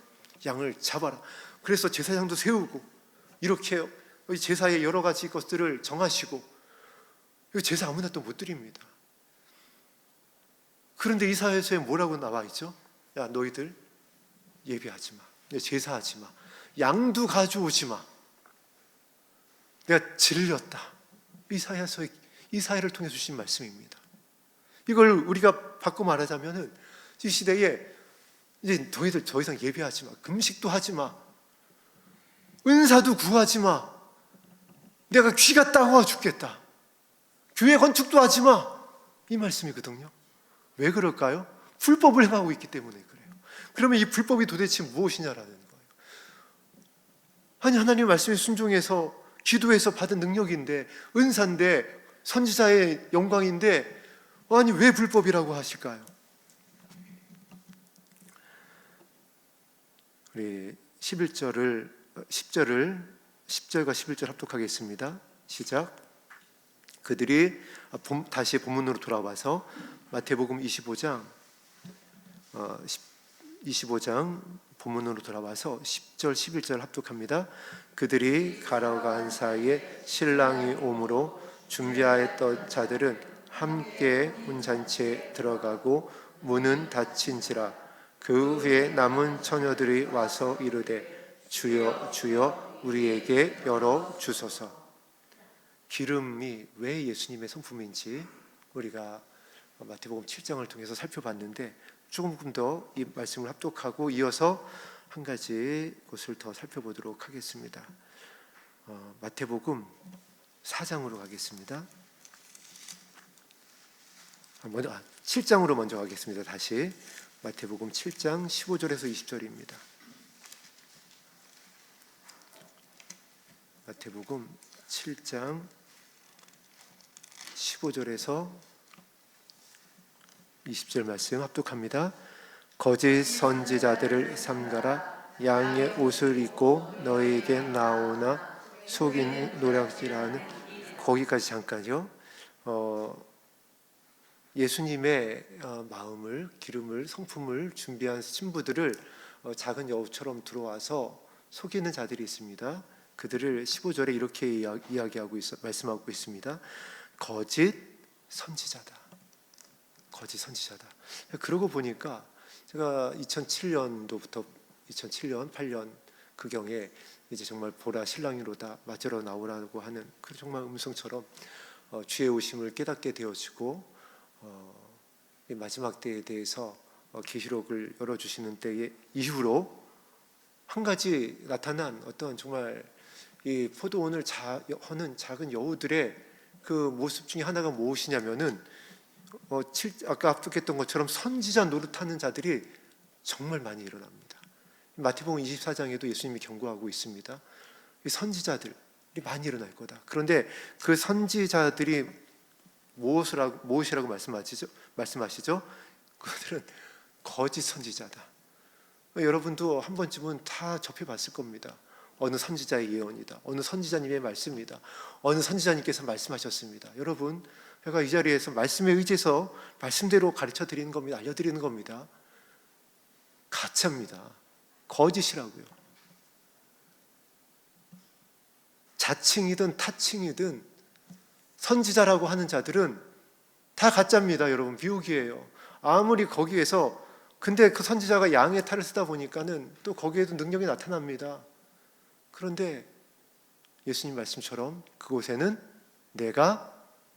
양을 잡아라. 그래서 제사장도 세우고 이렇게 제사의 여러 가지 것들을 정하시고, 제사 아무나 또 못 드립니다. 그런데 이사야서에 뭐라고 나와 있죠? 야, 너희들 예배하지 마, 제사하지 마, 양도 가져오지 마, 내가 질렸다. 이사야를 통해 주신 말씀입니다. 이걸 우리가 바꿔 말하자면은 이 시대에 이제 너희들 더 이상 예배하지 마, 금식도 하지 마, 은사도 구하지 마, 내가 귀가 따가워 죽겠다, 교회 건축도 하지 마, 이 말씀이거든요. 왜 그럴까요? 불법을 행하고 있기 때문에 그래요. 그러면 이 불법이 도대체 무엇이냐라는 거예요. 아니, 하나님의 말씀에 순종해서 기도해서 받은 능력인데, 은사인데, 선지자의 영광인데, 아니 왜 불법이라고 하실까요? 우리 10절과 11절 합독하겠습니다. 시작. 그들이 다시 본문으로 돌아와서 마태복음 25장 본문으로 돌아와서 10절 11절 합독합니다. 그들이 가라간 사이에 신랑이 오므로 준비하였던 자들은 함께 혼잔치에 들어가고 문은 닫힌지라. 그 후에 남은 처녀들이 와서 이르되 주여 주여 우리에게 열어 주소서. 기름이 왜 예수님의 성품인지 우리가 마태복음 7장을 통해서 살펴봤는데, 조금 더 이 말씀을 합독하고 이어서 한 가지 곳을 더 살펴보도록 하겠습니다. 마태복음 4장으로 가겠습니다. 7장으로 먼저 가겠습니다. 다시 마태복음 7장 15절에서 20절입니다. 마태복음 7장 15절에서 20절 말씀 합독합니다. 거짓 선지자들을 삼가라. 양의 옷을 입고 너희에게 나오나 속인 노략질하는. 거기까지 잠깐요. 예수님의 마음을, 기름을, 성품을 준비한 신부들을 작은 여우처럼 들어와서 속이는 자들이 있습니다. 그들을 15절에 이렇게 말씀하고 있습니다. 거짓 선지자다. 거짓 선지자다. 그러고 보니까 제가 2007년도부터 2007년, 8년 그경에 이제 정말 보라 신랑이로다 맞으러 나오라고 하는 그 정말 음성처럼 주의 오심을 깨닫게 되어지고 마지막 때에 대해서 계시록을 열어주시는 때 이후로 한 가지 나타난 어떤 정말 이 포도원을 하는 작은 여우들의 그 모습 중에 하나가 무엇이냐면은 아까 압축했던 것처럼 선지자 노릇하는 자들이 정말 많이 일어납니다. 마태복음 24장에도 예수님이 경고하고 있습니다. 이 선지자들이 많이 일어날 거다. 그런데 그 선지자들이 무엇이라고 말씀하시죠? 그들은 거짓 선지자다. 여러분도 한 번쯤은 다 접해봤을 겁니다. 어느 선지자의 예언이다, 어느 선지자님의 말씀이다, 어느 선지자님께서 말씀하셨습니다. 여러분, 제가 이 자리에서 말씀에 의지해서 말씀대로 가르쳐 드리는 겁니다. 알려드리는 겁니다. 가짜입니다. 거짓이라고요. 자칭이든 타칭이든 선지자라고 하는 자들은 다 가짜입니다. 여러분, 미혹이에요. 아무리 거기에서, 근데 그 선지자가 양의 탈을 쓰다 보니까는 또 거기에도 능력이 나타납니다. 그런데 예수님 말씀처럼 그곳에는 내가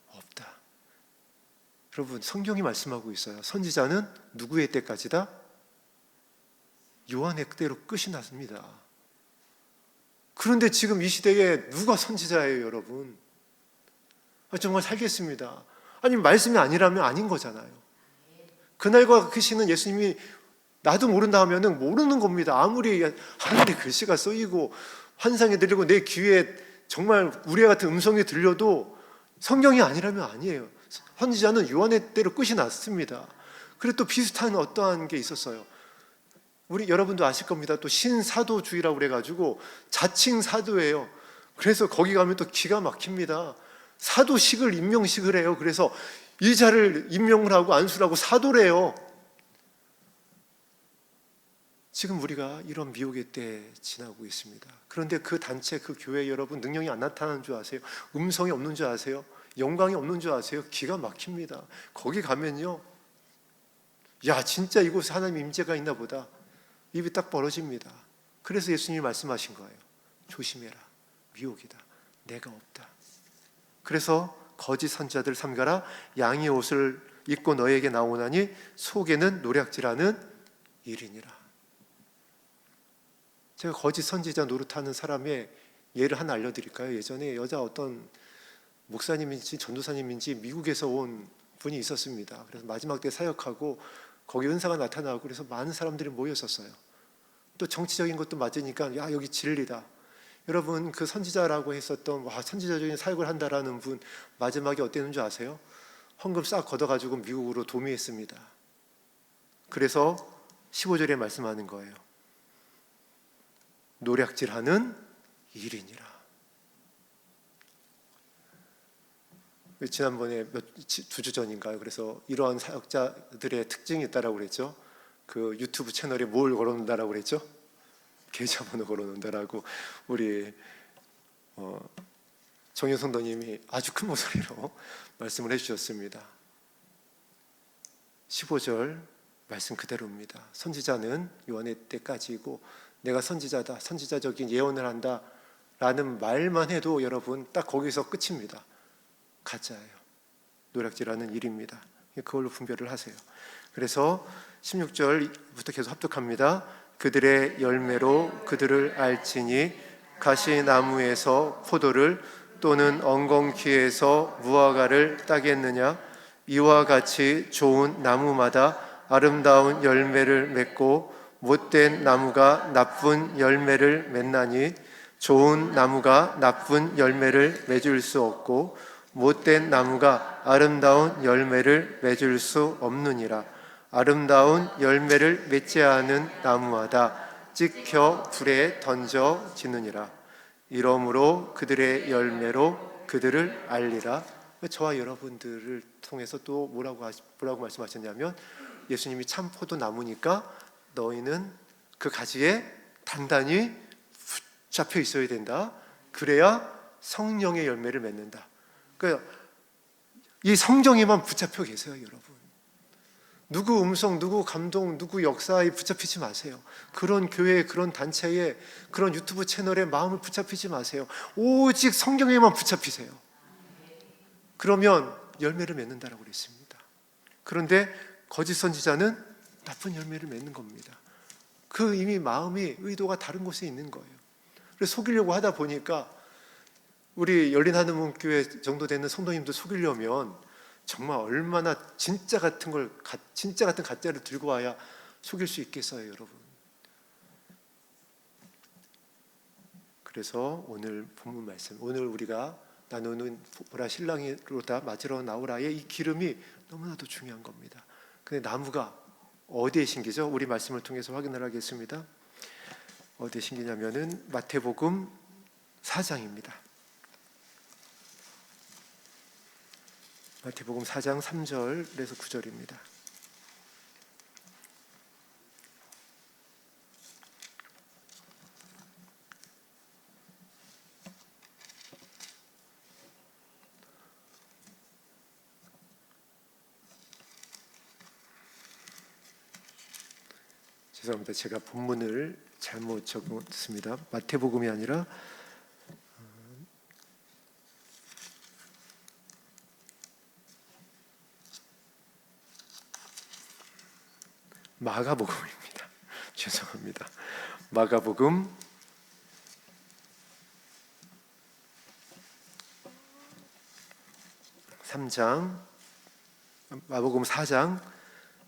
없다. 여러분, 성경이 말씀하고 있어요. 선지자는 누구의 때까지다? 요한의 때로 끝이 났습니다. 그런데 지금 이 시대에 누가 선지자예요, 여러분? 정말 살겠습니다. 아니, 말씀이 아니라면 아닌 거잖아요. 그날과 그 시는 예수님이 나도 모른다 하면은 모르는 겁니다. 아무리 하늘에 글씨가 쓰이고 환상이 들리고 내 귀에 정말 우레 같은 음성이 들려도 성경이 아니라면 아니에요. 선지자는 요한의 때로 끝이 났습니다. 그리고 또 비슷한 어떠한 게 있었어요. 여러분도 아실 겁니다. 또 신사도주의라고 그래가지고 자칭 사도예요. 그래서 거기 가면 또 기가 막힙니다. 사도식을 임명식을 해요. 그래서 이 자를 임명을 하고 안수를 하고 사도래요. 지금 우리가 이런 미혹의 때에 지나고 있습니다. 그런데 그 단체, 그 교회 여러분, 능력이 안 나타나는 줄 아세요? 음성이 없는 줄 아세요? 영광이 없는 줄 아세요? 기가 막힙니다. 거기 가면요, 야, 진짜 이곳에 하나님 임재가 있나 보다. 입이 딱 벌어집니다. 그래서 예수님이 말씀하신 거예요. 조심해라. 미혹이다. 내가 없다. 그래서 거짓 선지자들 삼가라. 양의 옷을 입고 너에게 나오나니 속에는 노략질하는 일이니라. 제가 거짓 선지자 노릇하는 사람의 예를 하나 알려드릴까요? 예전에 여자 어떤 목사님인지 전도사님인지 미국에서 온 분이 있었습니다. 그래서 마지막 때 사역하고 거기 은사가 나타나고 그래서 많은 사람들이 모였었어요. 또 정치적인 것도 맞으니까 야, 여기 진리다. 여러분, 그 선지자라고 했었던 선지자적인 사역을 한다라는 분 마지막에 어땠는 줄 아세요? 헌금 싹 걷어가지고 미국으로 도미했습니다. 그래서 15절에 말씀하는 거예요. 노략질하는 일이니라. 지난번에 두 주 전인가요? 그래서 이러한 사역자들의 특징이 있다라고 그랬죠. 그 유튜브 채널에 뭘 걸어놓는다라고 그랬죠? 계좌번호 걸어놓는다라고 우리 정현 성도님이 아주 큰 목소리로 말씀을 해주셨습니다. 15절 말씀 그대로입니다. 선지자는 요한의 때까지이고 내가 선지자다, 선지자적인 예언을 한다 라는 말만 해도 여러분 딱 거기서 끝입니다. 가짜예요. 노략질하는 일입니다. 그걸로 분별을 하세요. 그래서 16절부터 계속 합독합니다. 그들의 열매로 그들을 알지니 가시나무에서 포도를 또는 엉겅퀴에서 무화과를 따겠느냐. 이와 같이 좋은 나무마다 아름다운 열매를 맺고 못된 나무가 나쁜 열매를 맺나니 좋은 나무가 나쁜 열매를 맺을 수 없고 못된 나무가 아름다운 열매를 맺을 수 없느니라. 아름다운 열매를 맺지 않은 나무마다 찍혀 불에 던져지느니라. 이러므로 그들의 열매로 그들을 알리라. 저와 여러분들을 통해서 또 뭐라고 말씀하셨냐면 예수님이 참 포도나무니까 너희는 그 가지에 단단히 붙잡혀 있어야 된다. 그래야 성령의 열매를 맺는다. 그러니까 이 성경에만 붙잡혀 계세요, 여러분. 누구 음성, 누구 감동, 누구 역사에 붙잡히지 마세요. 그런 교회에, 그런 단체에, 그런 유튜브 채널에 마음을 붙잡히지 마세요. 오직 성경에만 붙잡히세요. 그러면 열매를 맺는다라고 그랬습니다. 그런데 거짓 선지자는 나쁜 열매를 맺는 겁니다. 그 이미 마음이 의도가 다른 곳에 있는 거예요. 그래서 속이려고 하다 보니까 우리 열린 하늘문교회 정도 되는 성도님들 속이려면 정말 얼마나 진짜 같은 가짜를 들고 와야 속일 수 있겠어요, 여러분. 그래서 오늘 본문 말씀, 오늘 우리가 나누는 보라 신랑이로다 맞으러 나오라의 이 기름이 너무나도 중요한 겁니다. 근데 나무가 어디에 심기죠? 우리 말씀을 통해서 확인을 하겠습니다. 어디에 심기냐면은 마태복음 4장입니다. 마태복음 4장 3절에서 9절입니다. 죄송합니다. 제가 본문을 잘못 적었습니다. 마태복음이 아니라 마가복음입니다. 죄송합니다. 마가복음 3장, 마가복음 4장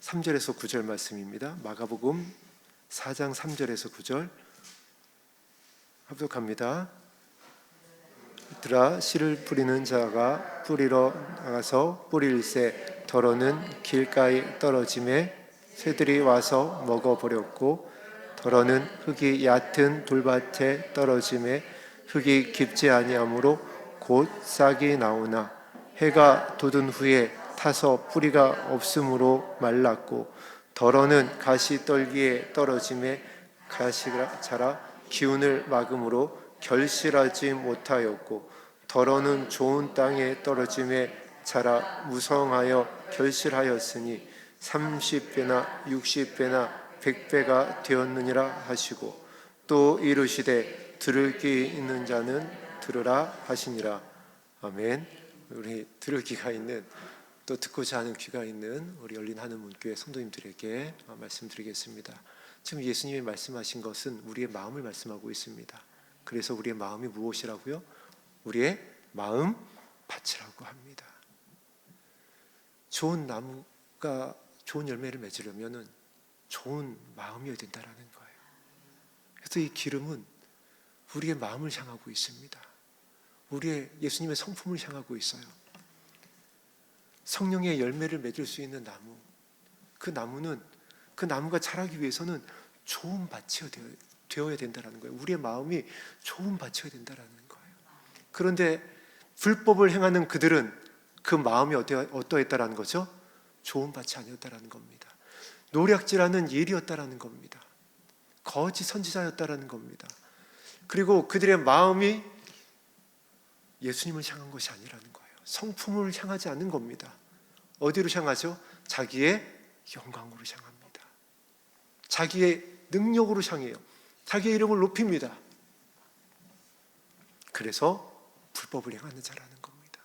3절에서 9절 말씀입니다. 마가복음 4장 3절에서 9절 합독합니다. 이들아, 씨를 뿌리는 자가 뿌리러 나가서 뿌릴새 더러는 길가에 떨어짐에 새들이 와서 먹어버렸고, 더러는 흙이 얕은 돌밭에 떨어짐에 흙이 깊지 아니하므로 곧 싹이 나오나 해가 돋은 후에 타서 뿌리가 없으므로 말랐고, 더러는 가시떨기에 떨어짐에 가시가 자라 기운을 막음으로 결실하지 못하였고, 더러는 좋은 땅에 떨어짐에 자라 무성하여 결실하였으니 30배나 60배나 100배가 되었느니라 하시고, 또 이르시되 들을 귀 있는 자는 들으라 하시니라. 아멘. 우리 들을 귀가 있는, 또 듣고자 하는 귀가 있는 우리 열린 하늘문교회 성도님들에게 말씀드리겠습니다. 지금 예수님이 말씀하신 것은 우리의 마음을 말씀하고 있습니다. 그래서 우리의 마음이 무엇이라고요? 우리의 마음 밭이라고 합니다. 좋은 나무가 좋은 열매를 맺으려면 좋은 마음이어야 된다는 거예요. 그래서 이 기름은 우리의 마음을 향하고 있습니다. 우리의 예수님의 성품을 향하고 있어요. 성령의 열매를 맺을 수 있는 나무, 그 나무가 자라기 위해서는 좋은 밭이 되어야 된다는 거예요. 우리의 마음이 좋은 밭이어야 된다는 거예요. 그런데 불법을 행하는 그들은 그 마음이 어떠했다라는 거죠? 좋은 밭이 아니었다라는 겁니다. 노략질하는 일이었다라는 겁니다. 거짓 선지자였다라는 겁니다. 그리고 그들의 마음이 예수님을 향한 것이 아니라는 거예요. 성품을 향하지 않는 겁니다. 어디로 향하죠? 자기의 영광으로 향합니다. 자기의 능력으로 향해요. 자기의 이름을 높입니다. 그래서 불법을 행하는 자라는 겁니다.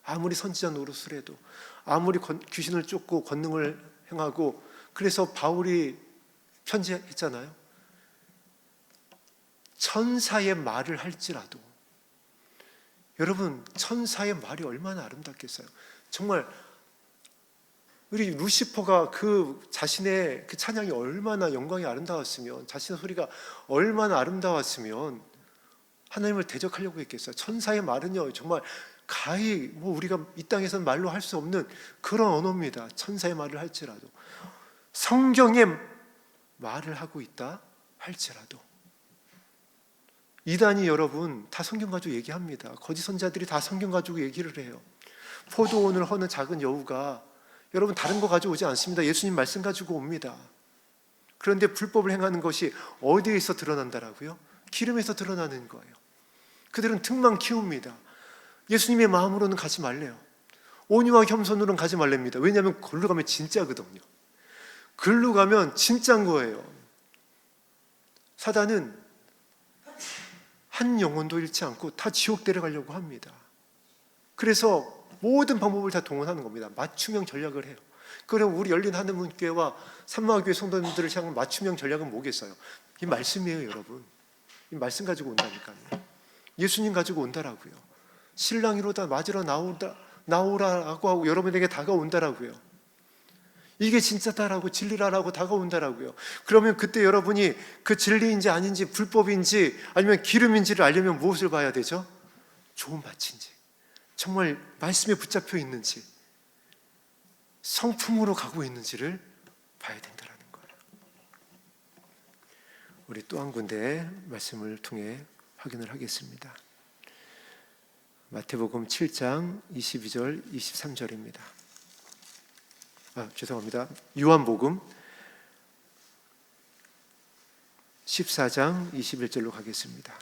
아무리 선지자 노릇을 해도, 아무리 귀신을 쫓고 권능을 행하고, 그래서 바울이 편지했잖아요. 천사의 말을 할지라도, 여러분, 천사의 말이 얼마나 아름답겠어요. 정말 우리 루시퍼가 그 자신의 그 찬양이 얼마나 영광이 아름다웠으면, 자신의 소리가 얼마나 아름다웠으면 하나님을 대적하려고 했겠어요. 천사의 말은요, 정말 가히 우리가 이 땅에서는 말로 할 수 없는 그런 언어입니다. 천사의 말을 할지라도, 성경의 말을 하고 있다 할지라도. 이단이 여러분 다 성경 가지고 얘기합니다. 거짓 선자들이 다 성경 가지고 얘기를 해요. 포도원을 허는 작은 여우가 여러분 다른 거 가지고 오지 않습니다. 예수님 말씀 가지고 옵니다. 그런데 불법을 행하는 것이 어디에서 드러난다라고요? 기름에서 드러나는 거예요. 그들은 등만 키웁니다. 예수님의 마음으로는 가지 말래요. 온유와 겸손으로는 가지 말랍니다. 왜냐하면 걸로 가면 진짜거든요. 글로 가면 진짜인 거예요. 사단은 한 영혼도 잃지 않고 다 지옥 데려가려고 합니다. 그래서 모든 방법을 다 동원하는 겁니다. 맞춤형 전략을 해요. 그럼 우리 열린 하늘문교회와 산마교회 성도님들을 향한 맞춤형 전략은 뭐겠어요? 이 말씀이에요, 여러분. 이 말씀 가지고 온다니까요. 예수님 가지고 온다라고요. 신랑이로다 맞으러 나오라고 하고 여러분에게 다가온다라고요. 이게 진짜다라고, 진리라라고 다가온다라고요. 그러면 그때 여러분이 그 진리인지 아닌지, 불법인지 아니면 기름인지를 알려면 무엇을 봐야 되죠? 좋은 밭인지, 정말 말씀에 붙잡혀 있는지, 성품으로 가고 있는지를 봐야 된다는 거예요. 우리 또 한 군데 말씀을 통해 확인을 하겠습니다. 마태복음 7장 22절 23절입니다. 죄송합니다. 요한복음 14장 21절로 가겠습니다.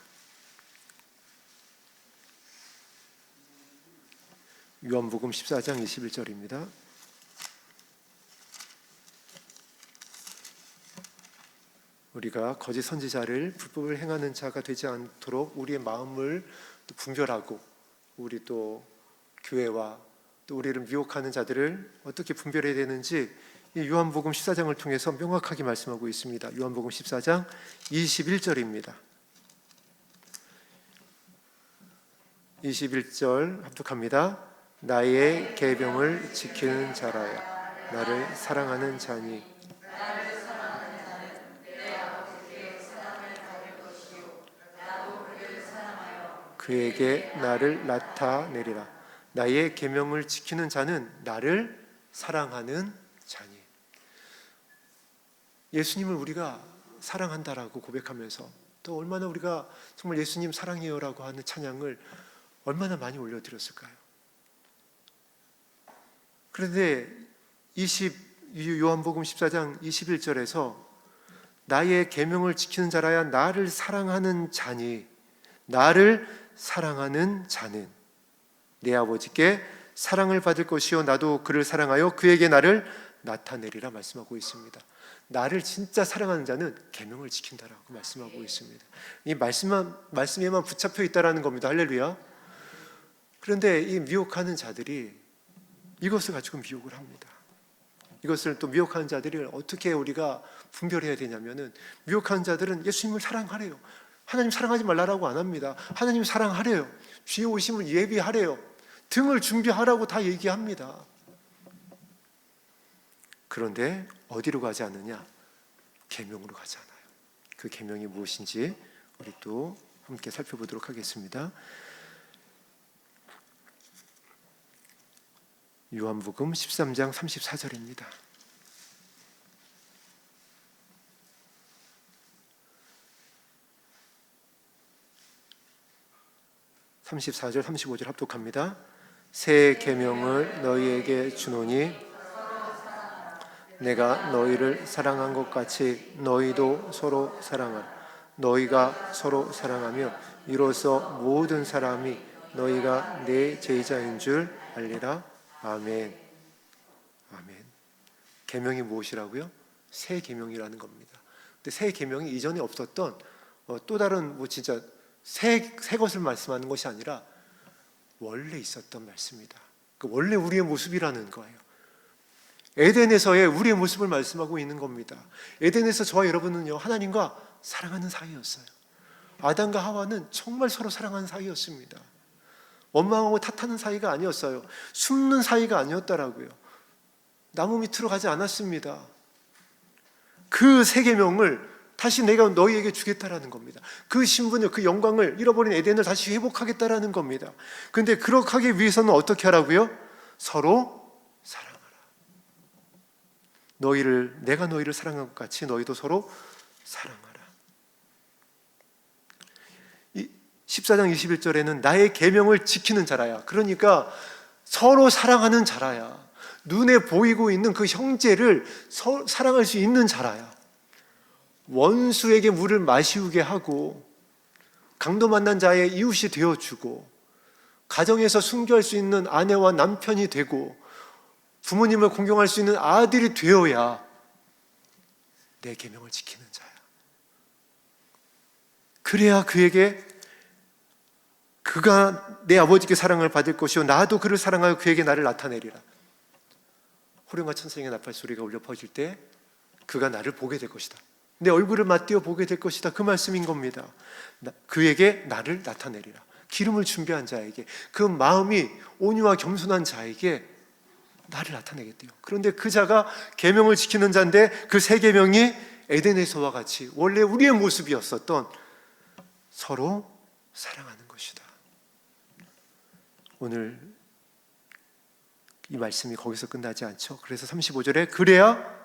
요한복음 14장 21절입니다. 우리가 거짓 선지자를 불법을 행하는 자가 되지 않도록 우리의 마음을 분별하고, 우리 또 교회와 또 우리를 미혹하는 자들을 어떻게 분별해야 되는지 이 요한복음 14장을 통해서 명확하게 말씀하고 있습니다. 요한복음 14장 21절입니다. 21절 합독합니다. 나의 계명을 지키는 자라야 나를 사랑하는 자니 그에게 나를 나타내리라. 나의 계명을 지키는 자는 나를 사랑하는 자니. 예수님을 우리가 사랑한다라고 고백하면서 또 얼마나 우리가 정말 예수님 사랑해요라고 하는 찬양을 얼마나 많이 올려드렸을까요? 그런데 요한복음 14장 21절에서 나의 계명을 지키는 자라야 나를 사랑하는 자니, 나를 사랑하는 자는 내 아버지께 사랑을 받을 것이요 나도 그를 사랑하여 그에게 나를 나타내리라 말씀하고 있습니다. 나를 진짜 사랑하는 자는 계명을 지킨다라고 말씀하고 있습니다. 이 말씀에만 붙잡혀 있다라는 겁니다. 할렐루야. 그런데 이 미혹하는 자들이 이것을 가지고 미혹을 합니다. 이것을 또 미혹하는 자들을 어떻게 우리가 분별해야 되냐면은, 미혹하는 자들은 예수님을 사랑하래요. 하나님 사랑하지 말라라고 안 합니다. 하나님 사랑하래요. 주의 오심을 예비하래요. 등을 준비하라고 다 얘기합니다. 그런데 어디로 가지 않느냐? 계명으로 가지 않아요. 그 계명이 무엇인지 우리 또 함께 살펴보도록 하겠습니다. 요한복음 13장 34절입니다. 34절 35절 합독합니다. 새 계명을 너희에게 주노니 내가 너희를 사랑한 것 같이 너희도 서로 사랑하라. 너희가 서로 사랑하며 이로써 모든 사람이 너희가 내 제자인 줄 알리라. 아멘. 아멘. 계명이 무엇이라고요? 새 계명이라는 겁니다. 근데 새 계명이 이전에 없었던 또 다른 진짜 새 것을 말씀하는 것이 아니라 원래 있었던 말씀이다. 원래 우리의 모습이라는 거예요. 에덴에서의 우리의 모습을 말씀하고 있는 겁니다. 에덴에서 저와 여러분은요, 하나님과 사랑하는 사이였어요. 아담과 하와는 정말 서로 사랑하는 사이였습니다. 원망하고 탓하는 사이가 아니었어요. 숨는 사이가 아니었다라고요. 나무 밑으로 가지 않았습니다. 그 새 계명을 다시 내가 너희에게 주겠다라는 겁니다. 그 신분을, 그 영광을 잃어버린 에덴을 다시 회복하겠다라는 겁니다. 그런데 그렇게 하기 위해서는 어떻게 하라고요? 서로 사랑하라. 내가 너희를 사랑한 것 같이 너희도 서로 사랑하라. 14장 21절에는 나의 계명을 지키는 자라야, 그러니까 서로 사랑하는 자라야, 눈에 보이고 있는 그 형제를 사랑할 수 있는 자라야, 원수에게 물을 마시우게 하고 강도 만난 자의 이웃이 되어주고 가정에서 순교할 수 있는 아내와 남편이 되고 부모님을 공경할 수 있는 아들이 되어야 내 계명을 지키는 자야. 그래야 그가 내 아버지께 사랑을 받을 것이요 나도 그를 사랑하여 그에게 나를 나타내리라. 호령과 천사의 나팔 소리가 울려 퍼질 때 그가 나를 보게 될 것이다. 내 얼굴을 맞대어 보게 될 것이다. 그 말씀인 겁니다. 그에게 나를 나타내리라. 기름을 준비한 자에게, 그 마음이 온유와 겸손한 자에게 나를 나타내겠대요. 그런데 그 자가 계명을 지키는 자인데 그 세 계명이 에덴에서와 같이 원래 우리의 모습이었었던 서로 사랑하는 것이다. 오늘 이 말씀이 거기서 끝나지 않죠. 그래서 35절에 그래야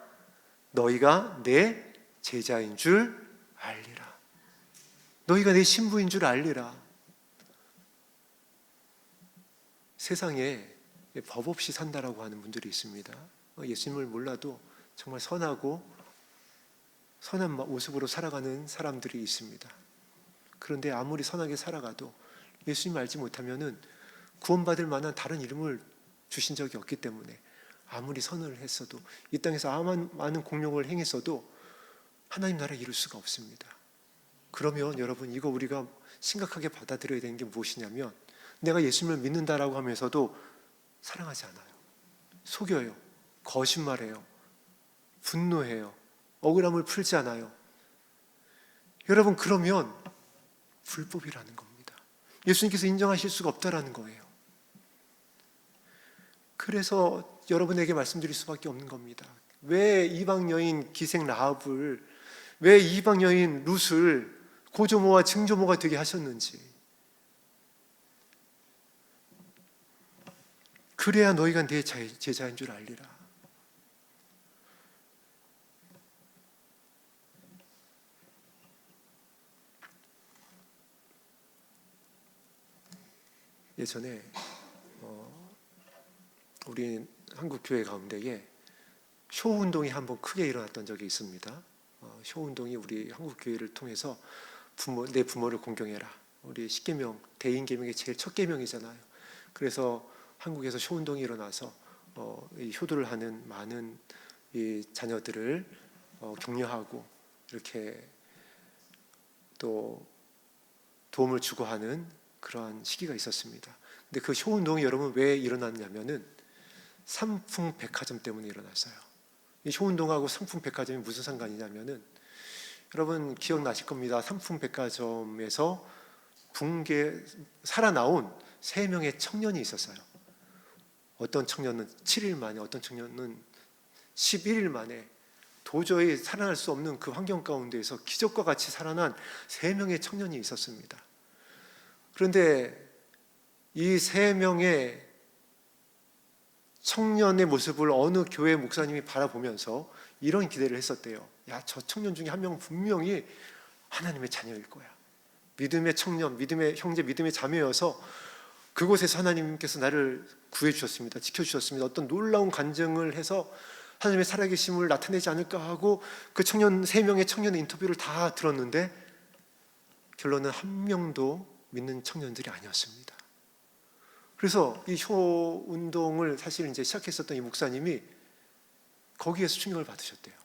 너희가 내 제자인 줄 알리라. 너희가 내 신부인 줄 알리라. 세상에 법 없이 산다라고 하는 분들이 있습니다. 예수님을 몰라도 정말 선하고 선한 모습으로 살아가는 사람들이 있습니다. 그런데 아무리 선하게 살아가도 예수님 알지 못하면은 구원받을 만한 다른 이름을 주신 적이 없기 때문에 아무리 선을 했어도, 이 땅에서 많은 공력을 행했어도 하나님 나라 이룰 수가 없습니다. 그러면 여러분, 이거 우리가 심각하게 받아들여야 되는 게 무엇이냐면, 내가 예수님을 믿는다라고 하면서도 사랑하지 않아요. 속여요. 거짓말해요. 분노해요. 억울함을 풀지 않아요. 여러분, 그러면 불법이라는 겁니다. 예수님께서 인정하실 수가 없다라는 거예요. 그래서 여러분에게 말씀드릴 수밖에 없는 겁니다. 왜 이방 여인 기생 라합을, 왜 이방 여인 룻을 고조모와 증조모가 되게 하셨는지. 그래야 너희가 내 제자인 줄 알리라. 예전에 우리 한국 교회 가운데에 쇼운동이 한번 크게 일어났던 적이 있습니다. 쇼운동이 우리 한국 교회를 통해서 내 부모를 공경해라. 우리 10계명, 대인계명의 제일 첫 계명이잖아요. 그래서 한국에서 쇼운동이 일어나서 이 효도를 하는 많은 이 자녀들을 격려하고 이렇게 또 도움을 주고 하는 그러한 시기가 있었습니다. 근데 그 쇼운동이 여러분 왜 일어났냐면은 삼풍백화점 때문에 일어났어요. 이 쇼운동하고 삼풍백화점이 무슨 상관이냐면은, 여러분 기억나실 겁니다. 삼풍백화점에서 살아나온 3명의 청년이 있었어요. 어떤 청년은 7일 만에, 어떤 청년은 11일 만에 도저히 살아날 수 없는 그 환경 가운데에서 기적과 같이 살아난 3명의 청년이 있었습니다. 그런데 이 3명의 청년의 모습을 어느 교회 목사님이 바라보면서 이런 기대를 했었대요. 야, 저 청년 중에 한 명은 분명히 하나님의 자녀일 거야. 믿음의 청년, 믿음의 형제, 믿음의 자매여서 그곳에서 하나님께서 나를 구해주셨습니다. 지켜주셨습니다. 어떤 놀라운 간증을 해서 하나님의 살아계심을 나타내지 않을까 하고 그 청년, 3명의 청년의 인터뷰를 다 들었는데 결론은 한 명도 믿는 청년들이 아니었습니다. 그래서 이 쇼운동을 사실 이제 시작했었던 이 목사님이 거기에서 충격을 받으셨대요.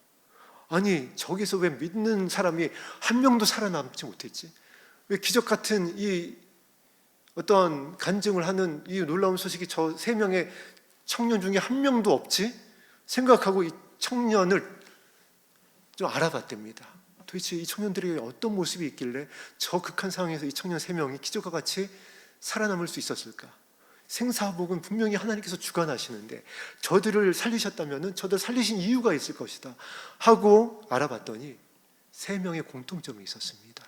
아니, 저기서 왜 믿는 사람이 한 명도 살아남지 못했지? 왜 기적 같은 이 어떤 간증을 하는 이 놀라운 소식이 저 3명의 청년 중에 한 명도 없지? 생각하고 이 청년을 좀 알아봤답니다. 도대체 이 청년들이 어떤 모습이 있길래 저 극한 상황에서 이 청년 3명이 기적과 같이 살아남을 수 있었을까? 생사복은 분명히 하나님께서 주관하시는데 저들을 살리셨다면 저들 살리신 이유가 있을 것이다 하고 알아봤더니 3명의 공통점이 있었습니다.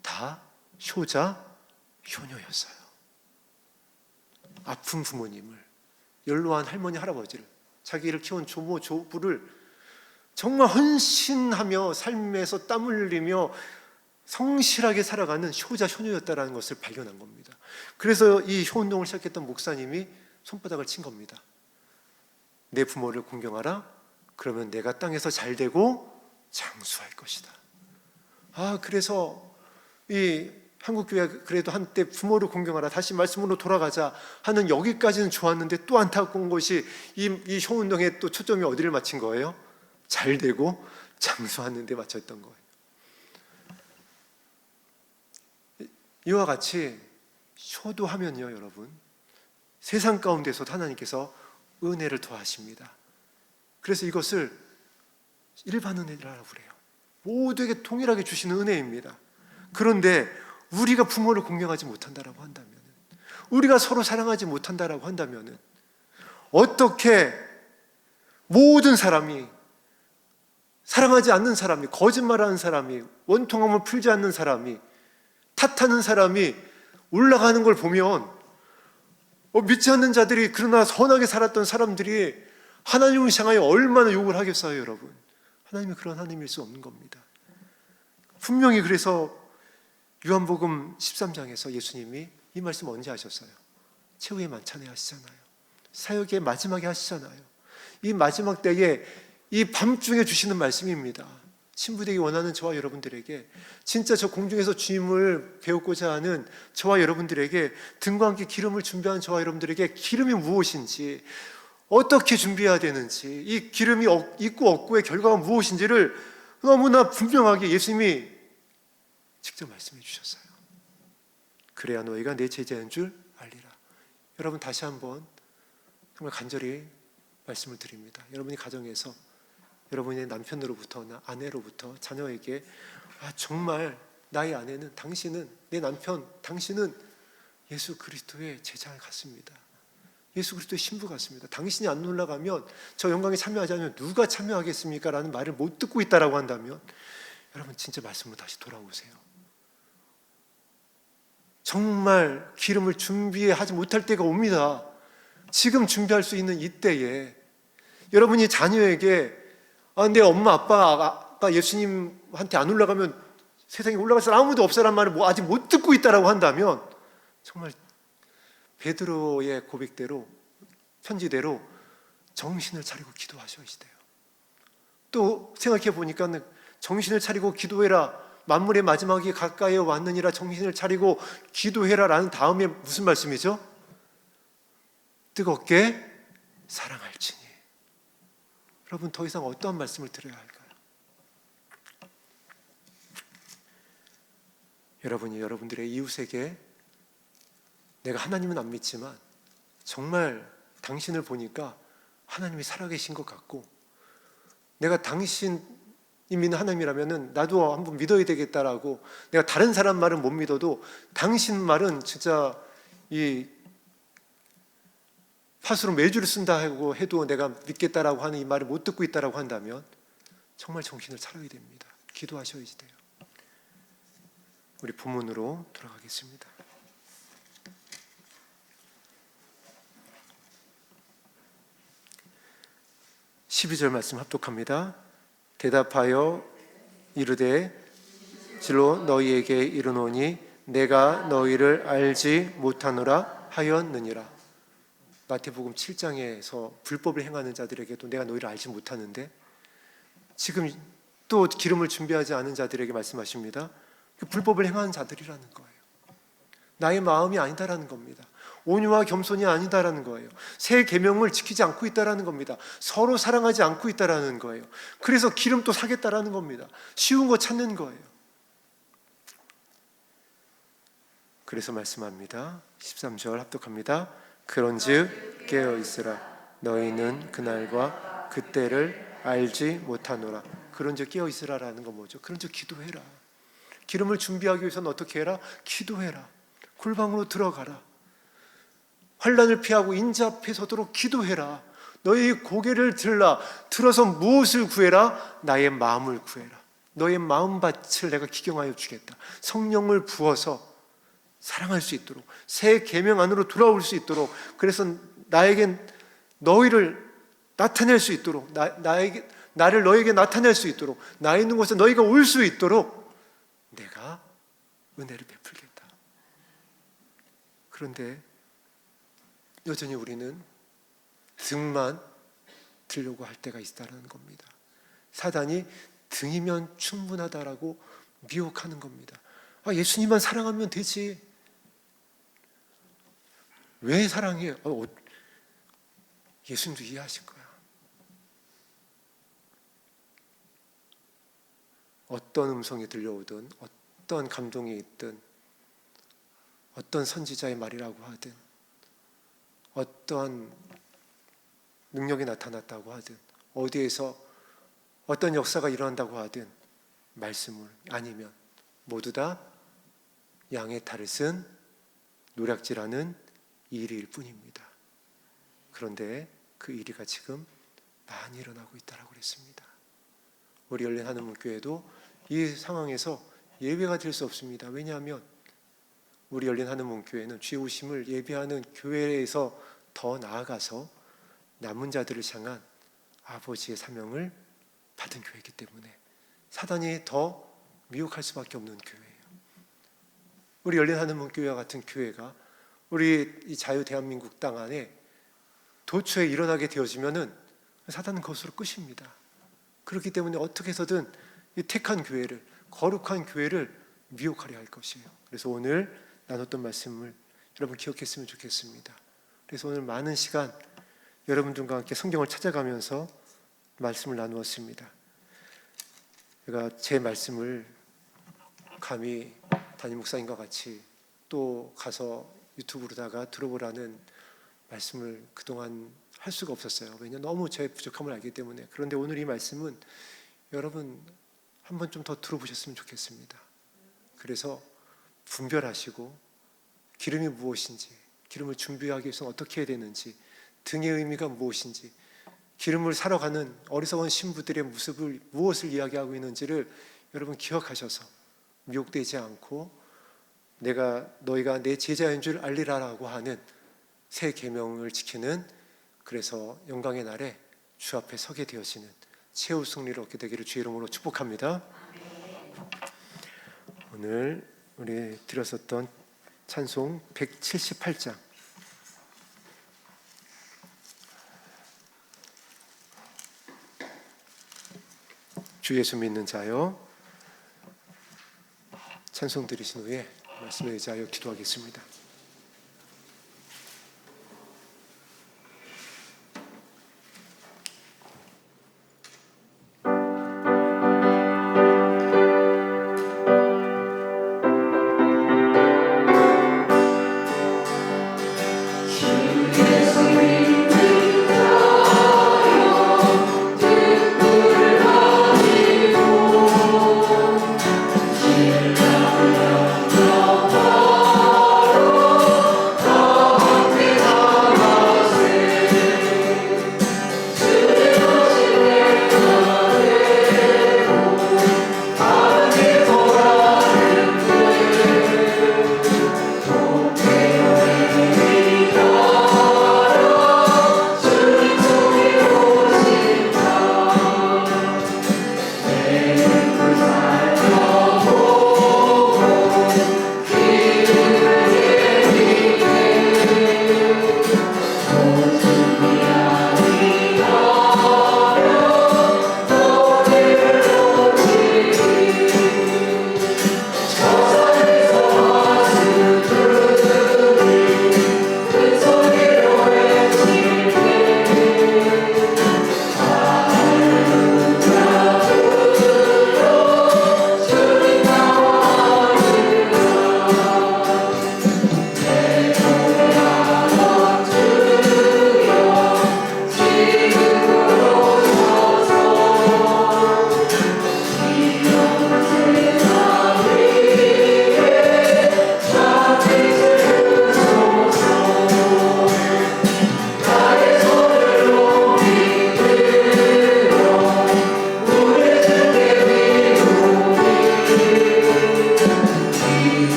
다 효자, 효녀였어요. 아픈 부모님을, 연로한 할머니, 할아버지를, 자기를 키운 조모, 조부를 정말 헌신하며 삶에서 땀 흘리며 성실하게 살아가는 효자, 효녀였다는 것을 발견한 겁니다. 그래서 이 효운동을 시작했던 목사님이 손바닥을 친 겁니다. 내 부모를 공경하라. 그러면 내가 땅에서 잘 되고 장수할 것이다. 그래서 이 한국교회가 그래도 한때 부모를 공경하라, 다시 말씀으로 돌아가자 하는 여기까지는 좋았는데 또 안타까운 것이 이 효운동의 또 초점이 어디를 맞춘 거예요? 잘 되고 장수하는 데 맞췄던 거예요. 이와 같이 효도하면요, 여러분, 세상 가운데서 하나님께서 은혜를 더하십니다. 그래서 이것을 일반 은혜라고 그래요. 모두에게 동일하게 주시는 은혜입니다. 그런데 우리가 부모를 공경하지 못한다라고 한다면, 우리가 서로 사랑하지 못한다라고 한다면, 어떻게 모든 사람이, 사랑하지 않는 사람이, 거짓말하는 사람이, 원통함을 풀지 않는 사람이, 탓하는 사람이 올라가는 걸 보면 믿지 않는 자들이, 그러나 선하게 살았던 사람들이 하나님을 향하여 얼마나 욕을 하겠어요, 여러분. 하나님이 그런 하나님일 수 없는 겁니다. 분명히 그래서 요한복음 13장에서 예수님이 이 말씀 언제 하셨어요? 최후의 만찬에 하시잖아요. 사역의 마지막에 하시잖아요. 이 마지막 때에 이 밤중에 주시는 말씀입니다. 신부되기 원하는 저와 여러분들에게, 진짜 저 공중에서 주님을 배우고자 하는 저와 여러분들에게, 등과 함께 기름을 준비한 저와 여러분들에게 기름이 무엇인지, 어떻게 준비해야 되는지, 이 기름이 있고 없고의 결과가 무엇인지를 너무나 분명하게 예수님이 직접 말씀해 주셨어요. 그래야 너희가 내 제자인 줄 알리라. 여러분, 다시 한번 정말 간절히 말씀을 드립니다. 여러분이 가정에서 여러분의 남편으로부터, 아내로부터 자녀에게, 정말 나의 아내는, 당신은, 내 남편, 당신은 예수 그리스도의 제자 같습니다. 예수 그리스도의 신부 같습니다. 당신이 안 올라가면, 저 영광에 참여하지 않으면 누가 참여하겠습니까? 라는 말을 못 듣고 있다라고 한다면, 여러분 진짜 말씀으로 다시 돌아오세요. 정말 기름을 준비하지 못할 때가 옵니다. 지금 준비할 수 있는 이때에 여러분이 자녀에게, 내 엄마 아빠가 예수님한테 안 올라가면 세상에 올라갈 사람 아무도 없어라는 말을 아직 못 듣고 있다라고 한다면, 정말 베드로의 고백대로, 편지대로 정신을 차리고 기도하셔야 돼요. 또 생각해 보니까 정신을 차리고 기도해라, 만물의 마지막이 가까이 왔느니라, 정신을 차리고 기도해라 라는 다음에 무슨 말씀이죠? 뜨겁게 사랑할지니. 여러분, 더 이상 어떠한 말씀을 드려야 할까요? 여러분이 여러분들의 이웃에게, 내가 하나님은 안 믿지만 정말 당신을 보니까 하나님이 살아계신 것 같고, 내가 당신이 믿는 하나님이라면 나도 한번 믿어야 되겠다라고, 내가 다른 사람 말은 못 믿어도 당신 말은 진짜 이 팥으로 매주를 쓴다 하고 해도 내가 믿겠다라고 하는 이 말을 못 듣고 있다라고 한다면, 정말 정신을 차려야 됩니다. 기도하셔야지 돼요. 우리 본문으로 돌아가겠습니다. 12절 말씀 합독합니다. 대답하여 이르되 실로 너희에게 이르노니 내가 너희를 알지 못하노라 하였느니라. 마태복음 7장에서 불법을 행하는 자들에게도 내가 너희를 알지 못하는데, 지금 또 기름을 준비하지 않은 자들에게 말씀하십니다. 그 불법을 행하는 자들이라는 거예요. 나의 마음이 아니다라는 겁니다. 온유와 겸손이 아니다라는 거예요. 새 계명을 지키지 않고 있다라는 겁니다. 서로 사랑하지 않고 있다라는 거예요. 그래서 기름 또 사겠다라는 겁니다. 쉬운 거 찾는 거예요. 그래서 말씀합니다. 13절 합독합니다. 그런즉 깨어 있으라. 너희는 그날과 그때를 알지 못하노라. 그런즉 깨어 있으라라는 건 뭐죠? 그런즉 기도해라. 기름을 준비하기 위해서는 어떻게 해라? 기도해라. 골방으로 들어가라. 환난을 피하고 인자 앞에 서도록 기도해라. 너희 고개를 들어서 무엇을 구해라? 나의 마음을 구해라. 너의 마음밭을 내가 기경하여 주겠다. 성령을 부어서 사랑할 수 있도록, 새 계명 안으로 돌아올 수 있도록, 그래서 나에겐 너희를 나타낼 수 있도록, 나를 너에게 나타낼 수 있도록, 나 있는 곳에 너희가 올 수 있도록 내가 은혜를 베풀겠다. 그런데 여전히 우리는 등만 들려고 할 때가 있다는 겁니다. 사단이 등이면 충분하다라고 미혹하는 겁니다. 예수님만 사랑하면 되지. 왜 사랑해? 예수님도 이해하실 거야. 어떤 음성이 들려오든, 어떤 감동이 있든, 어떤 선지자의 말이라고 하든, 어떠한 능력이 나타났다고 하든, 어디에서 어떤 역사가 일어난다고 하든, 말씀을 아니면 모두 다 양의 탈을 쓴 노략질하는 이리일 뿐입니다. 그런데 그 이리가 지금 많이 일어나고 있다고 그랬습니다. 우리 열린 하늘문교회도 이 상황에서 예외가 될 수 없습니다. 왜냐하면 우리 열린 하늘문교회는 주의 오심을 예배하는 교회에서 더 나아가서 남은 자들을 향한 아버지의 사명을 받은 교회이기 때문에 사단이 더 미혹할 수밖에 없는 교회예요. 우리 열린 하늘문교회와 같은 교회가 우리 이 자유 대한민국 땅 안에 도처에 일어나게 되어지면은 사단은 그것으로 끝입니다. 그렇기 때문에 어떻게 해서든 이 택한 교회를, 거룩한 교회를 미혹하려 할 것이에요. 그래서 오늘 나눴던 말씀을 여러분 기억했으면 좋겠습니다. 그래서 오늘 많은 시간 여러분들과 함께 성경을 찾아가면서 말씀을 나누었습니다. 제가 제 말씀을 감히 담임 목사님과 같이 또 가서 유튜브로다가 들어보라는 말씀을 그동안 할 수가 없었어요. 왜냐하면 너무 제 부족함을 알기 때문에. 그런데 오늘 이 말씀은 여러분 한 번 좀 더 들어보셨으면 좋겠습니다. 그래서 분별하시고 기름이 무엇인지, 기름을 준비하기 위해서 어떻게 해야 되는지, 등의 의미가 무엇인지, 기름을 사러 가는 어리석은 신부들의 모습을 무엇을 이야기하고 있는지를 여러분 기억하셔서 미혹되지 않고 너희가 내 제자인 줄 알리라라고 하는 새 계명을 지키는, 그래서 영광의 날에 주 앞에 서게 되어지는 최후 승리를 얻게 되기를 주의 이름으로 축복합니다. 오늘 우리 드렸었던 찬송 178장 주 예수 믿는 자여, 찬송 드리신 후에 말씀에 의지하여 기도하겠습니다.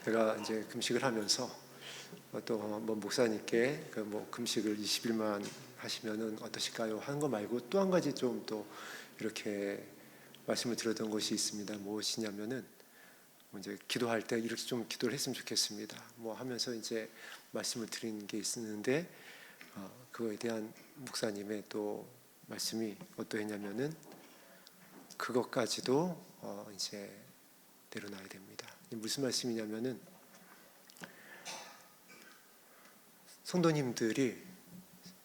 제가 이제 금식을 하면서 또 뭐 목사님께 금식을 20일만 하시면은 어떠실까요? 하는 거 말고 또 한 가지 좀 또 이렇게 말씀을 드렸던 것이 있습니다. 무엇이냐면은 이제 기도할 때 이렇게 좀 기도를 했으면 좋겠습니다. 하면서 이제 말씀을 드린 게 있었는데 그거에 대한 목사님의 또 말씀이 어떠했냐면은 그것까지도 이제 내려놔야 됩니다. 무슨 말씀이냐면은 성도님들이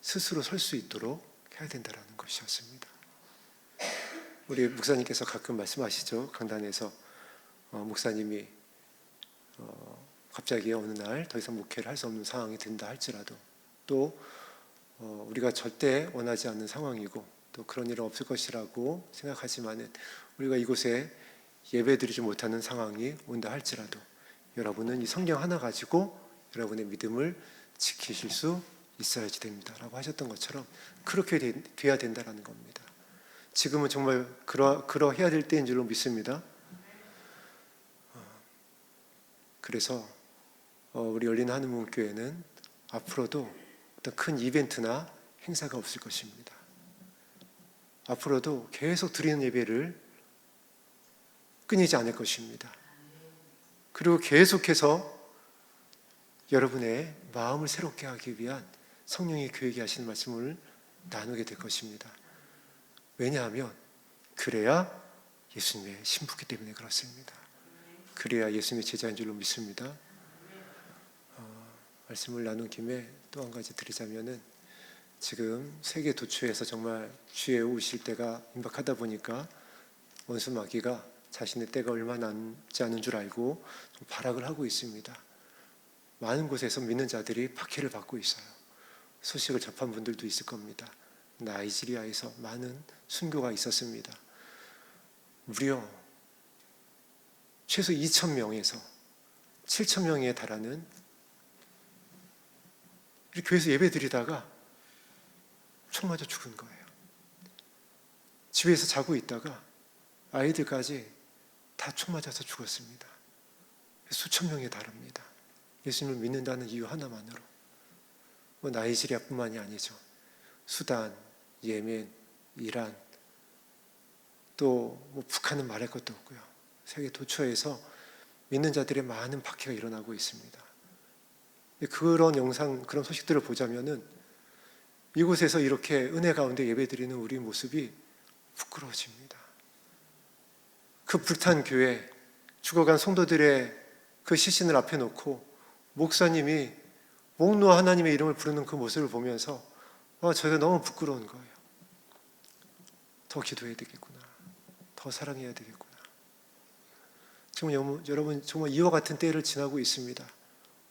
스스로 설 수 있도록 해야 된다는 것이었습니다. 우리 목사님께서 가끔 말씀하시죠. 강단에서 목사님이 갑자기 어느 날 더 이상 목회를 할 수 없는 상황이 된다 할지라도, 또 우리가 절대 원하지 않는 상황이고 또 그런 일은 없을 것이라고 생각하지만은 우리가 이곳에 예배드리지 못하는 상황이 온다 할지라도 여러분은 이 성경 하나 가지고 여러분의 믿음을 지키실 수 있어야지 됩니다 라고 하셨던 것처럼 그렇게 돼야 된다는 겁니다. 지금은 정말 그러해야 될 때인 줄로 믿습니다. 그래서 우리 열린 하늘문교회는 앞으로도 어떤 큰 이벤트나 행사가 없을 것입니다. 앞으로도 계속 드리는 예배를 끊이지 않을 것입니다. 그리고 계속해서 여러분의 마음을 새롭게 하기 위한 성령이 교회에 하시는 말씀을 나누게 될 것입니다. 왜냐하면 그래야 예수님의 신부기 때문에 그렇습니다. 그래야 예수님의 제자인 줄로 믿습니다. 말씀을 나눈 김에 또 한 가지 드리자면은, 지금 세계 도처에서 정말 주에 오실 때가 임박하다 보니까 원수 마귀가 자신의 때가 얼마 남지 않은 줄 알고 좀 발악을 하고 있습니다. 많은 곳에서 믿는 자들이 박해를 받고 있어요. 소식을 접한 분들도 있을 겁니다. 나이지리아에서 많은 순교가 있었습니다. 무려 최소 2,000명에서 7,000명에 달하는 우리 교회에서 예배 드리다가 총 맞아 죽은 거예요. 집에서 자고 있다가 아이들까지 다 총 맞아서 죽었습니다. 수천 명에 달합니다. 예수님을 믿는다는 이유 하나만으로. 나이지리아뿐만이 아니죠. 수단, 예멘, 이란, 또 북한은 말할 것도 없고요. 세계 도처에서 믿는 자들의 많은 박해가 일어나고 있습니다. 그런 영상, 그런 소식들을 보자면은 이곳에서 이렇게 은혜 가운데 예배드리는 우리 모습이 부끄러워집니다. 그 불탄 교회, 죽어간 성도들의 그 시신을 앞에 놓고 목사님이 목 놓아 하나님의 이름을 부르는 그 모습을 보면서 저희가 너무 부끄러운 거예요. 더 기도해야 되겠구나. 더 사랑해야 되겠구나. 정말 여러분, 정말 이와 같은 때를 지나고 있습니다.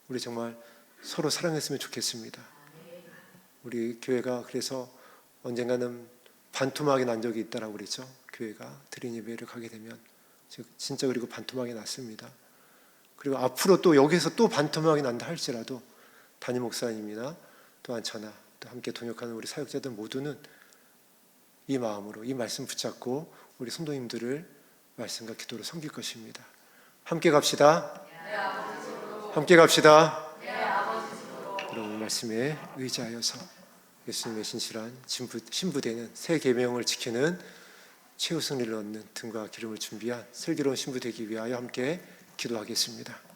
우리 정말 서로 사랑했으면 좋겠습니다. 우리 교회가 그래서 언젠가는 반토막이 난 적이 있다라고 그랬죠. 교회가 드린 예배를 가게 되면 진짜 그리고 반토막이 났습니다. 그리고 앞으로 또 여기서 또 반토막이 난다 할지라도 담임 목사님이나 또한 저나 또 함께 동역하는 우리 사역자들 모두는 이 마음으로 이 말씀 붙잡고 우리 성도님들을 말씀과 기도로 섬길 것입니다. 함께 갑시다. 함께 갑시다. 여러분 말씀에 의지하여서 예수님의 신실한 신부되는 새 계명을 지키는 최후 승리를 얻는 등과 기름을 준비한 슬기로운 신부 되기 위하여 함께 기도하겠습니다.